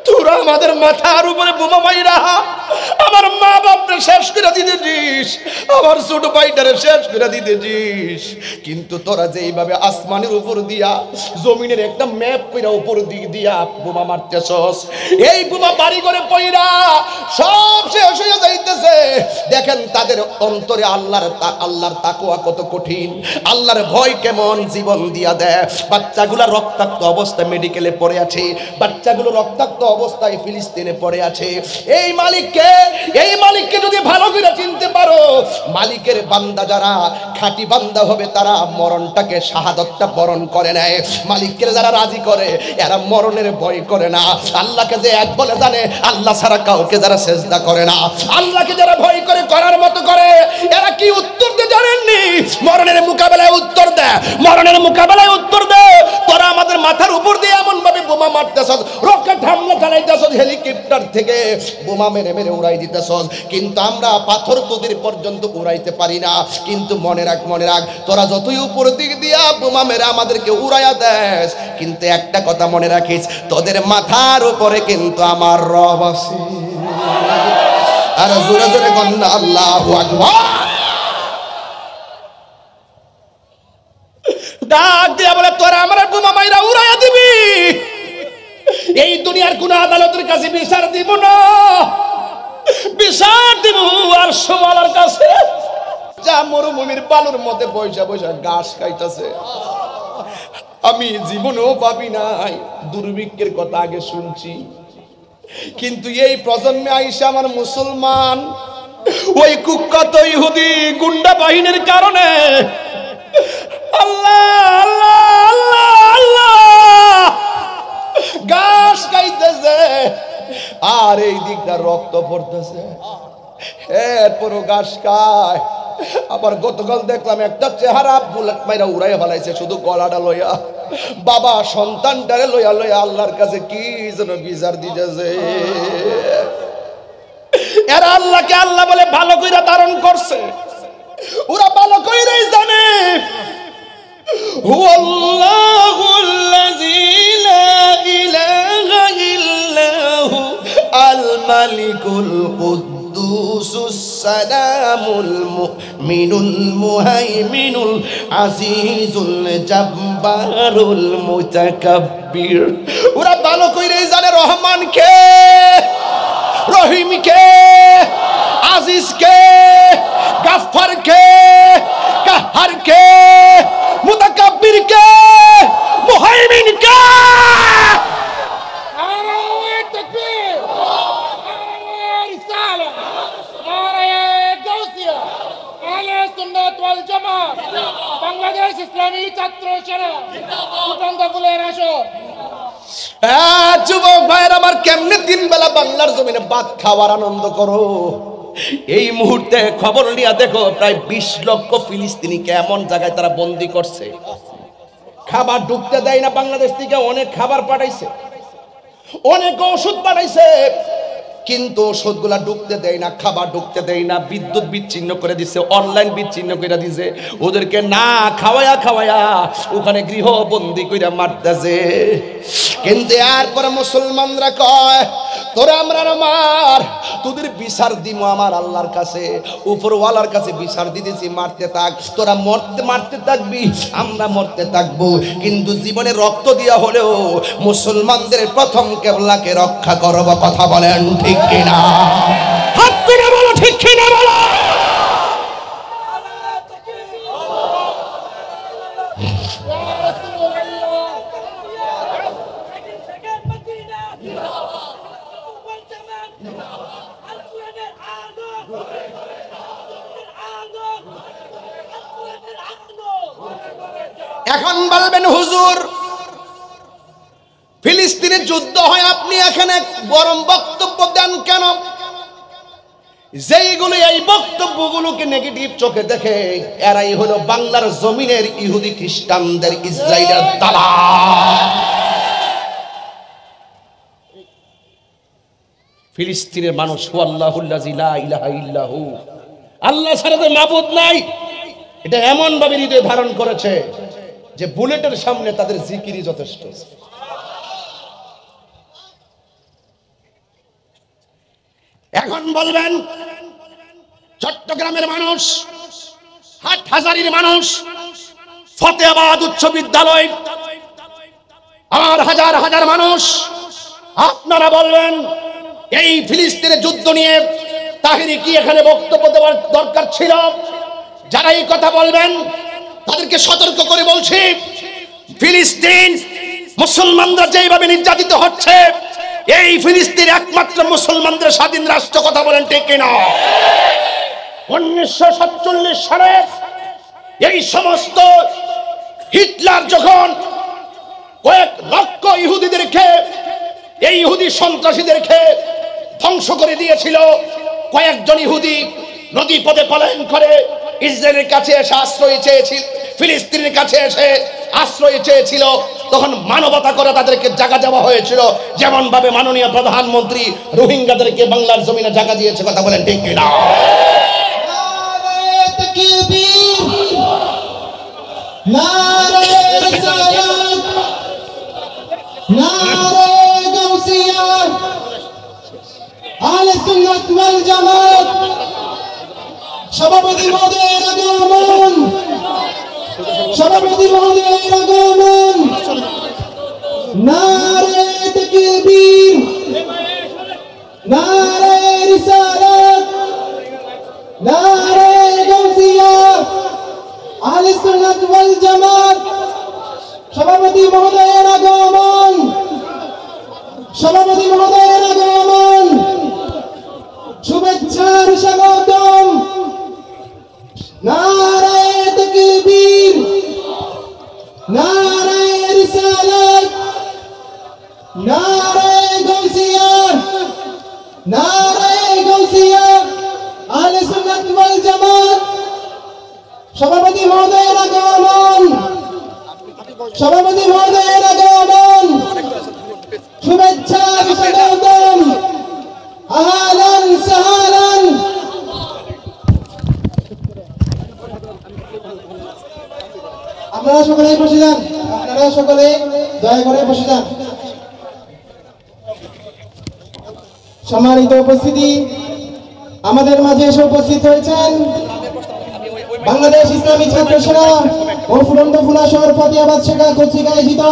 তোরা আমাদের মাথার উপরে বোমা মাইরা আমার মা বাপরে শেষ করে দিতেছিস, আমার ছোট ভাইটারে শেষ করে দিতেছিস। কিন্তু তোরা যেইভাবে আসমানের উপর দিয়া জমিনের একটা ম্যাপ কইরা উপর দিক দিয়া বোমা মারতেছস, এই বোমা বাড়ি করে পইরা সব শেষ হয়ে যাইতেছে। দেখেন তাদের অন্তরে আল্লাহর তাকওয়া কত কঠিন, আল্লাহর ভয় কেমন জীবন দিয়া দেয়। বাচ্চাগুলা রক্তাক্ত অবস্থায় মেডিকেলে পড়ে আছে, বাচ্চাগুলো রক্তাক্ত অবস্থায় ফিলিস্তিনে পড়ে আছে। এই মালিককে যদি ভালো করে চিনতে পারো, মালিকের বান্দা যারা খাঁটি বান্দা হবে তারা মরণটাকে শাহাদাতটা বরণ করে নেয়। মালিককে যারা রাজি করে এরা মরণের ভয় করে না। আল্লাহকে যে এক বলে জানে, আল্লাহ ছাড়া কাউকে যারা সেজদা করে না, আল্লাহকে যারা ভয় করে করার মতো করে, এরা কি উত্তর দেয় জানেননি? মরণের মোকাবেলায় উত্তর দেয়, মরণের মোকাবেলায় উত্তর দেয়। তোরা আমাদের মাথার উপর দিয়ে এমন ভাবে বোমা মারতেছস, রকেট হামলা চালাইতেছস, হেলিকপ্টার থেকে বোমা মেরে মেরে উড়াই দিতেছস, কিন্তু আমরা পাথর তোদের পর্যন্ত উড়াইতে পারি না। কিন্তু মনে রাখ তোরা যতই উপর দিক দিয়া বোমা মেরে আমাদেরকে উড়াইয়া দেস, কিন্তু একটা কথা মনে রাখিস, তোদের মাথার উপরে কিন্তু আমার রব আছে। আর জোরে জোরে বলেন আল্লাহু আকবার। ডাক দিয়া বলে, তোরা আমার বোমা মাইরা উড়াইয়া দিবি, এই দুনিয়ার কোন আদালতের কাছে বিচার দিব না, বিচার দিব আরশের কাছে। যা মরুভূমির বালুর মধ্যে বৈশা বৈশা ঘাস খাইতেছে, আমি জীবনেও ভাবি নাই, দুর্ভিক্ষের কথা আগে শুনছি, কিন্তু এই প্রজন্মে আইসা আমার মুসলমান ওই কুখ্যাত ইহুদি গুন্ডা বাহিনীর কারণে আল্লাহ আল্লাহ আল্লাহ আল্লাহ ঘাস খাইতেছে, আর এই দিকটা রক্ত পড়তেছে, এরপরও ঘাস খায়। আবার গতকাল দেখলাম একটা চেহারা বুলেট মাইরা উড়াই ফেলাইছে, শুধু গলাটা লইয়া, বাবা সন্তানটারে লইয়া লইয়া আল্লাহর কাছে কি যেন বিচার দিতেছে। এরা আল্লাহকে আল্লাহ বলে ভালো কইরা ধারণ করছে, ওরা ভালো কইরাই জানে হুয়াল্লাহুল্লাযী লা ইলাহা ইল্লাহু আল মালিকুল কুদ্দুসুস সালামুল মুমিনুল মুহাইমিনুল আজিজুল জাব্বারুল মুতাকাব্বির। ওরা ভালো কইরাই জানে রহমান কে, রহিম কে, আজিজ কে, গাফফার কে, কাহার কে, মুতাকাব্বির কে, মুহাইমিন কে। নারায়ে তাকবীর, নারায়ে রিসালাত, নারায়ে গাউসিয়া, আহলে সুন্নাত ওয়াল জামাত, বাংলাদেশ ইসলামী ছাত্র সেনা, সুকান্ত ফুলের আসর। যুবক ভাইয়ের আমার, কেমনে তিন বেলা বাংলার জমিনে ভাত খাওয়ার আনন্দ করো। এই মুহূর্তে খবর নিয়ে দেখো, প্রায় 20 লক্ষ ফিলিস্তিনিকে এমন জায়গায় তারা বন্দী করছে, খাবার ঢুকতে দেয় না। বাংলাদেশ থেকে অনেক খাবার পাঠাইছে, অনেক ওষুধ পাঠাইছে, কিন্তু ওষুধগুলা ঢুকতে দেয় না, খাবার ঢুকতে দেয় না, বিদ্যুৎ বিচ্ছিন্ন করে দিছে, অনলাইন বিচ্ছিন্ন করে দিছে, ওদেরকে না খাওয়ায়া ওখানে গৃহবন্দী করে মারতেছে। কিন্তু এরপরে মুসলমানরা কয় তোরা আমরা মার, তোদের বিচার দিব আমার আল্লাহর কাছে, উপরওয়ালার কাছে বিচার দিতেছি, মারতে থাক, তোরা মারতে থাকবি, আমরা মরতে থাকবো, কিন্তু জীবনে রক্ত দিয়া হলেও মুসলমানদের প্রথম কেবলাকে রক্ষা করব। কথা বলেন ঠিক কিনা? হাত তুলে বলো ঠিক কিনা বলো। এখন বলবেন হুজুর ফিলিস্তিনের যুদ্ধ হয়, আপনি এখানে গরম বক্তব্য দেন কেন? যেইগুলো এই বক্তব্যগুলোকে নেগেটিভ চোখে দেখে এরাই হলো বাংলার জমিনের ইহুদি খ্রিস্টানদের ইসরায়েলের দালাল। ফিলিস্তিনের মানুষ আল্লাহুল্লাযী লা ইলাহা ইল্লাহু, আল্লাহ ছাড়া তো মাবুদ নাই, এটা এমন ভাবে হৃদয়ে ধারণ করেছে যে বুলেটের সামনে তাদের জিকিরই যথেষ্ট। এখন বলবেন চট্টগ্রামের মানুষ, হাটহাজারীর মানুষ, ফতেহাবাদ উচ্চ বিদ্যালয়, আমার হাজার হাজার মানুষ, আপনারা বলবেন এই ফিলিস্তিনের যুদ্ধ নিয়ে তাহিরি কি এখানে বক্তব্য দেওয়ার দরকার ছিল? যারা এই কথা বলবেন তাদেরকে সতর্ক করে বলছি, ফিলিস্তিন মুসলমানরা যেভাবে নির্যাতিত হচ্ছে, এই ফিলিস্তিন একমাত্র মুসলমানদের স্বাধীন রাষ্ট্র। কথা বলেন ঠিক কিনা? 1947 সালে এই সমস্ত হিটলার যখন কয়েক লক্ষ ইহুদিদেরকে, এই ইহুদি সন্ত্রাসীদেরকে ধ্বংস করে দিয়েছিল, কয়েকজন ইহুদি নদী পথে পলায়ন করে ইসরায়েলের কাছে এসে আশ্রয় চেয়েছিল, ফিলিস্তিনের কাছে এসে আশ্রয় চেয়েছিল, তখন মানবতা করে তাদেরকে জায়গা দেওয়া হয়েছিল, যেমন ভাবে মাননীয় প্রধানমন্ত্রী রোহিঙ্গাদেরকে বাংলার জমিনে জায়গা দিয়েছে। কথা বলেন ঠিক কিনা? নারে তাকবীর, নারে রিসালাত, নারে গাউসিয়া, আহলে সুন্নাত ওয়াল জামাত। সভাপতি মহোদয়ের আগমন, সভাপতি মহোদয়ের আগমন। নারে তাকবীর, নারে রিসালাত, নারে গাউসিয়া, আহলে সুন্নাত ওয়াল জামাত। সভাপতি মহোদয়ের আগমন, সভাপতি মহোদয়ের আগমন। শুভেচ্ছার স্বাগতম। নারে তাকবীর, নারে রিসালাত, নারে গাউসিয়া, নারে গাউসিয়া, আহলে সুন্নাত ওয়াল জামাত। সভাপতি মহোদয়ের আগমন, সভাপতি মহোদয়ের আগমন। শুভেচ্ছার স্বাগতম। আহলান সাহলান। আপনারা সকলে বসে যান, আপনারা সকলে দয়া করে বসে যান। সম্মানিত উপস্থিতি, আমাদের মাঝে এসে উপস্থিত হয়েছেন বাংলাদেশ ইসলামী ছাত্র সেনা ও ফুলন্ত ফুলা শহর ফতেহাবাদ শাখা কর্তৃক আয়োজিত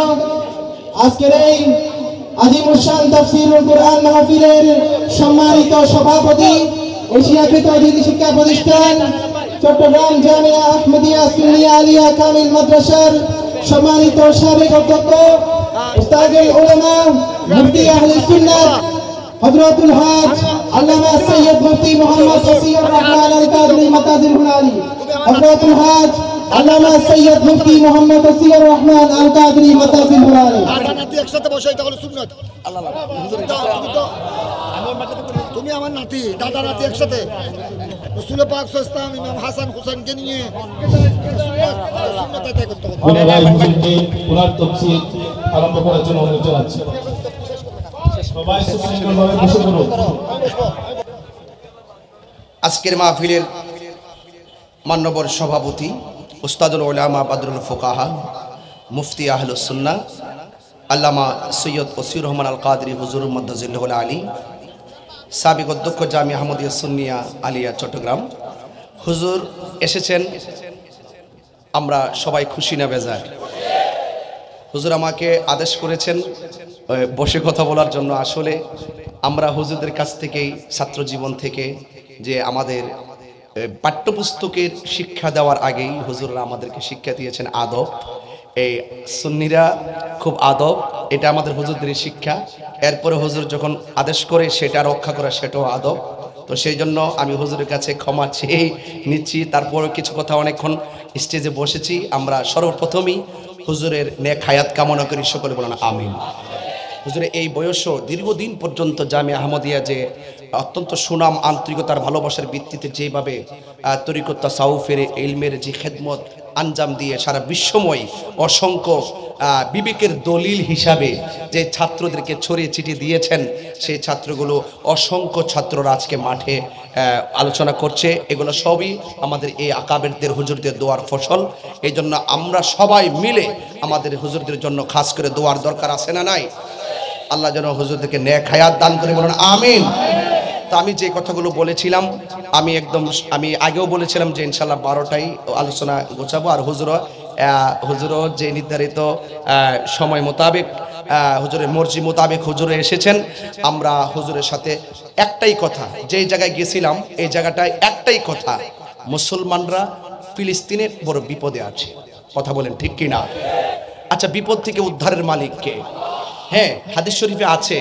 আজকের এই আজিমুশান তাফসীরুল কুরআন মাহফিলের সম্মানিত সভাপতি, এশিয়াকৃত অতিথি শিক্ষা প্রতিষ্ঠান চট্টগ্রাম জামিয়া আহমদিয়া সুন্নিয়া আলিয়া কামিল মাদ্রাসার সম্মানিত সাবেক অধ্যক্ষ উস্তাদুল উলামা মুফতি আহলে সুন্নাত হযরতুল হজ আল্লামা সৈয়দ মুফতি মোহাম্মদ ওসিউর রহমান আল কাদরি মাতাজিল হুনারি, হযরতুল হজ আল্লামা সৈয়দ মুফতি মোহাম্মদ ওসিউর রহমান আল কাদরি মাতাজিল হুনারি। নাতি একসাথে বসে, এটা হলো সুন্নাত। তুমি আমার নাতি, দাদা নাতি একসাথে, রাসূল পাক সাল্লাল্লাহু আলাইহি ওয়াসাল্লাম ইমাম হাসান হুসাইনকে নিয়ে সুন্নাত আদায় করতে হবে। ওনারা হুজুরকে ওনার তাফসীর আরম্ভ করার জন্য অনুরোধ জানাচ্ছি। সবাই সুশৃঙ্খলভাবে বসে পড়ুন। আজকের মাহফিলের মান্যবর সভাপতি উস্তাদুল উলামা বাদরুল ফুকাহা মুফতি আহলুস সুন্নাহ আল্লামা সৈয়দ ওসির রহমান আল কাদরি হুজুর মদ্দাজিল্লাহুল আলী, সাবিক অধ্যক্ষ জামিয়া আহমদিয়া সুন্নিয়া আলিয়া চট্টগ্রাম। হুজুর এসেছেন, আমরা সবাই খুশি না বেজার? হুজুর আমাকে আদেশ করেছেন বসে কথা বলার জন্য। আসলে আমরা হুজুরদের কাছ থেকেই ছাত্র জীবন থেকে যে আমাদের পাঠ্যপুস্তকের শিক্ষা দেওয়ার আগেই হুজুররা আমাদেরকে শিক্ষা দিয়েছেন আদব। এই সুন্নিরা খুব আদব, এটা আমাদের হুজুরদের শিক্ষা। এরপরে হুজুর যখন আদেশ করে সেটা রক্ষা করা, সেটাও আদব। তো সেই জন্য আমি হুজুরের কাছে ক্ষমা চেয়ে নিচ্ছি। তারপরে কিছু কথা অনেকক্ষণ স্টেজে বসেছি। আমরা সর্বপ্রথমেই হুজুরের নেক হায়াত কামনা করি, সকলে বলেন আমিন। হুজুরের এই বয়সও দীর্ঘদিন পর্যন্ত জামিয়া আহমদিয়া যে অত্যন্ত সুনাম, আন্তরিকতার, ভালোবাসার ভিত্তিতে যেভাবে তরিকত তাসাউফের ইলমের যে খেদমত আঞ্জাম দিয়ে সারা বিশ্বময় অসংখ্য বিবেকের দলিল হিসাবে যে ছাত্রদেরকে ছড়িয়ে ছিটিয়ে দিয়েছেন, সেই ছাত্রগুলো অসংখ্য ছাত্ররা আজকে মাঠে আলোচনা করছে। এগুলো সবই আমাদের এই আকাবেরদের হুজুরদের দোয়ার ফসল। এই জন্য আমরা সবাই মিলে আমাদের হুজুরদের জন্য খাস করে দোয়ার দরকার আছে না নাই? আল্লাহ যেন হুজুরদেরকে নেক হায়াত দান করে, বলুন আমিন। তো আমি যে কথাগুলো বলেছিলাম, আমি আগেও বলেছিলাম যে ইনশাল্লাহ 12টায় আলোচনা গোছাবো। আর হুজুরও যে নির্ধারিত সময় মোতাবেক হুজুরের মর্জি মোতাবেক হুজুরে এসেছেন। আমরা হুজুরের সাথে একটাই কথা, যেই জায়গায় গেছিলাম এই জায়গাটায় একটাই কথা, মুসলমানরা ফিলিস্তিনে বড় বিপদে আছে। কথা বলেন ঠিক কি না? আচ্ছা, বিপদ থেকে উদ্ধারের মালিক কে? হ্যাঁ, হাদিস শরীফে আছে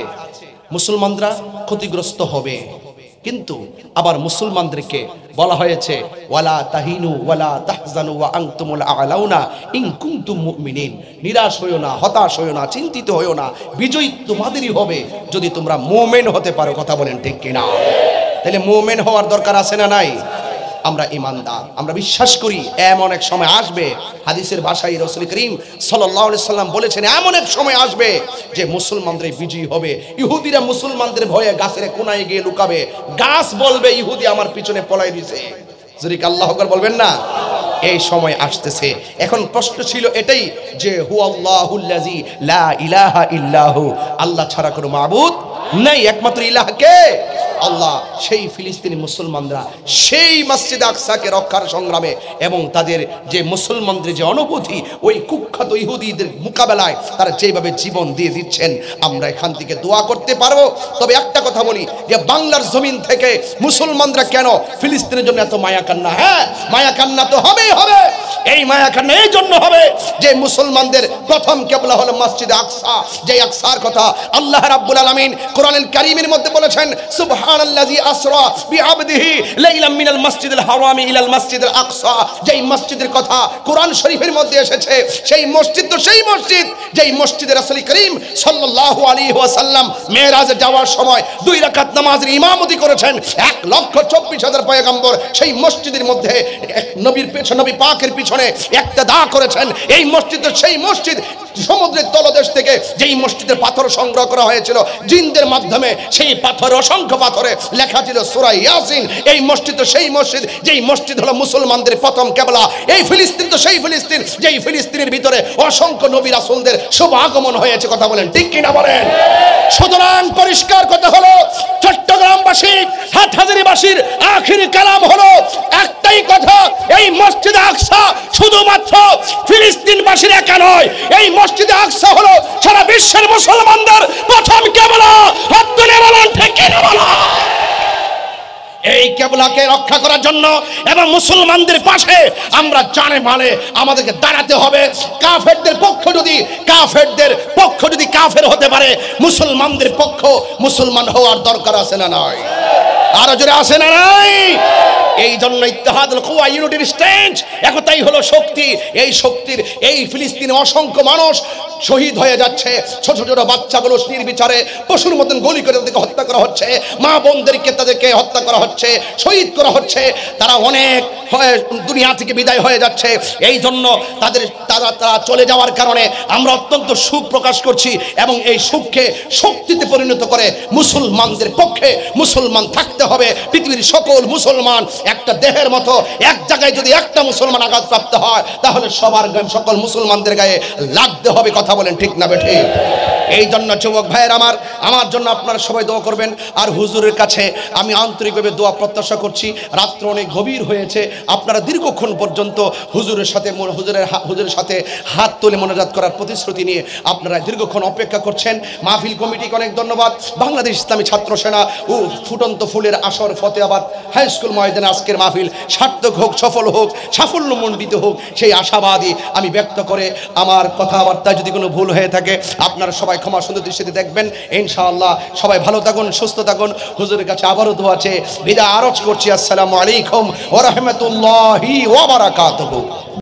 মুসলমানরা ক্ষতিগ্রস্ত হবে, কিন্তু আবার মুসলমানদেরকে বলা হয়েছে ওয়ালা তাহিনু ওয়ালা তাহজানু ওয়া আনতুমুল আ'লাউনা ইন কুনতুম মুমিনিন। নিরাশ হইও না, হতাশ হইও না, চিন্তিত হইও না, বিজয়ী তোমাদেরই হবে যদি তোমরা মুমিন হতে পারো। কথা বলেন ঠিক কিনা? তাহলে মুমিন হওয়ার দরকার আছে না নাই? আমরা ঈমানদার, আমরা বিশ্বাস করি এমন এক সময় আসবে, হাদিসের ভাষায় রাসূল করিম সাল্লাল্লাহু আলাইহি সাল্লাম বলেছেন এমন এক সময় আসবে যে মুসলমানদের বিজয়ী হবে। ইহুদিরা মুসলমানদের ভয়ে গাছের কোনায় গিয়ে লুকাবে, গাছ বলবে ইহুদি আমার পিছনে পলাই দিয়েছে। যদি আল্লাহু আকবার বলবেন না? এই সময় আসতেছে। এখন প্রশ্ন ছিল এটাই যে হুয়াল্লাহুল্লাযী লা ইলাহা ইল্লাহু, আল্লাহ ছাড়া কোনো মাবুদ নাই, একমাত্র ইলাহ কে? আল্লাহ। সেই ফিলিস্তিনি মুসলমানরা সেই মসজিদ আকসাকে রক্ষার সংগ্রামে এবং তাদের যে মুসলমানদের যে অনুভূতি, ওই কুখ্যাত ইহুদিদের মোকাবেলায় তারা যেভাবে জীবন দিয়ে দিচ্ছেন, আমরা এখান থেকে দোয়া করতে পারবো। তবে একটা কথা বলি যে বাংলার জমিন থেকে মুসলমানরা কেন ফিলিস্তিনের জন্য এত মায়া কান্না? হ্যাঁ, মায়া কান্না তো হবেই হবে। এই মায়া কান্না এই জন্য হবে যে মুসলমানদের প্রথম কিবলা হলো মসজিদ আকসা। যে আকসার কথা আল্লাহ রাব্বুল আলামিন কোরআনুল কারীমের মধ্যে বলেছেন সুবহানাল্লাযী আসরা বিআবদিহি লাইলাম মিনাল মাসজিদিল হারামি ইলাল মাসজিদিল আকসা। যেই মসজিদের কথা কোরআন শরীফের মধ্যে এসেছে, সেই মসজিদ তো সেই মসজিদ যেই মসজিদে রাসূল করিম সাল্লাল্লাহু আলাইহি ওয়াসাল্লাম মেরাজে যাওয়ার সময় 2 রাকাত নামাজের ইমামতি করেছেন। 1,24,000 পয়গম্বর সেই মসজিদের মধ্যে নবীর পেছনে, নবী পাকের পিছনে ইক্তেদা করেছেন। এই মসজিদ তো সেই মসজিদ সমুদ্রের তলদেশ থেকে যেই মসজিদের পাথর সংগ্রহ করা হয়েছিল জিনদের মাধ্যমে, সেই পাথর অসংখ্য পাথরে লেখা ছিল সূরা ইয়াসিন। এই মসজিদ তো সেই মসজিদ যেই মসজিদ হলো মুসলমানদের প্রথম কিবলা। এই ফিলিস্তিন তো সেই ফিলিস্তিন যেই ফিলিস্তিনের ভিতরে অসংখ্য নবী রাসূলদের শুভ আগমন হয়েছে। কথা বলেন ঠিক কিনা বলেন? সুতরাং পরিষ্কার কথা হলো চট্টগ্রামবাসী, হাটহাজারীবাসীর আখিরি কালাম হলো একটাই কথা, এই মসজিদ আকসা শুধুমাত্র ফিলিস্তিনবাসীর একা নয়, এই মসজিদ আকসা হলো সারা বিশ্বের মুসলমানদের প্রথম কিবলা। হাত তুলে বলেন ঠিক কিনা বলেন? এই কিবলাকে রক্ষা করার জন্য এবং মুসলমানদের পাশে আমরা জানে মালে আমাদেরকে দাঁড়াতে হবে। কাফেরদের পক্ষ যদি কাফের হতে পারে, মুসলমানদের পক্ষ মুসলমান হওয়ার দরকার আছে না নাই? আরো জোরে আছে না নাই? এই জন্য ইত্তেহাদুল কুওয়া, ইউনিটির স্ট্রেংথ, একতাই হলো শক্তি। এই শক্তির এই ফিলিস্তিনে অসংখ্য মানুষ শহীদ হয়ে যাচ্ছে, ছোট ছোট বাচ্চাগুলো নির্বিচারে পশুর মতন গুলি করে তাদেরকে হত্যা করা হচ্ছে, মা বোনদেরকে তাদেরকে হত্যা করা হচ্ছে, শহীদ করা হচ্ছে, তারা অনেক দুনিয়া থেকে বিদায় হয়ে যাচ্ছে। এই জন্য তারা চলে যাওয়ার কারণে আমরা অত্যন্ত সুখ প্রকাশ করছি এবং এই সুখকে শক্তিতে পরিণত করে মুসলমানদের পক্ষে মুসলমান থাকতে হবে। পৃথিবীর সকল মুসলমান একটা দেহের মতো, এক জায়গায় যদি একটা মুসলমান আঘাতপ্রাপ্ত হয় তাহলে সকল মুসলমানদের গায়ে লাগতে হবে। কথা বলেন ঠিক না বেঠিক? এই জন্য যুবক ভাইয়ের আমার জন্য আপনারা সবাই দোয়া করবেন। আর হুজুরের কাছে আমি আন্তরিকভাবে দোয়া প্রত্যাশা করছি। রাত্র অনেক গভীর হয়েছে, আপনারা দীর্ঘক্ষণ পর্যন্ত হুজুরের সাথে হাত তুলে মোনাজাত করার প্রতিশ্রুতি নিয়ে আপনারা দীর্ঘক্ষণ অপেক্ষা করছেন। মাহফিল কমিটিকে অনেক ধন্যবাদ। বাংলাদেশ ইসলামী ছাত্র সেনা ও ফুটন্ত ফুলের আসর ফতেহাবাদ হাই স্কুল ময়দানে আজকের মাহফিল সার্থক হোক, সফল হোক, সাফল্যমণ্ডিত হোক, সেই আশাবাদী আমি ব্যক্ত করে আমার কথাবার্তায় যদি কোনো ভুল হয়ে থাকে আপনারা সবাই ক্ষমা সুন্দর দৃষ্টিতে দেখবেন ইনশাআল্লাহ। সবাই ভালো থাকুন, সুস্থ থাকুন। হুজুরের কাছে আবারও দোয়া আছে, বিদায় আরজ করছি। আসসালামু আলাইকুম ওয়া রাহমাতুল্লাহি ওয়া বারাকাতুহু।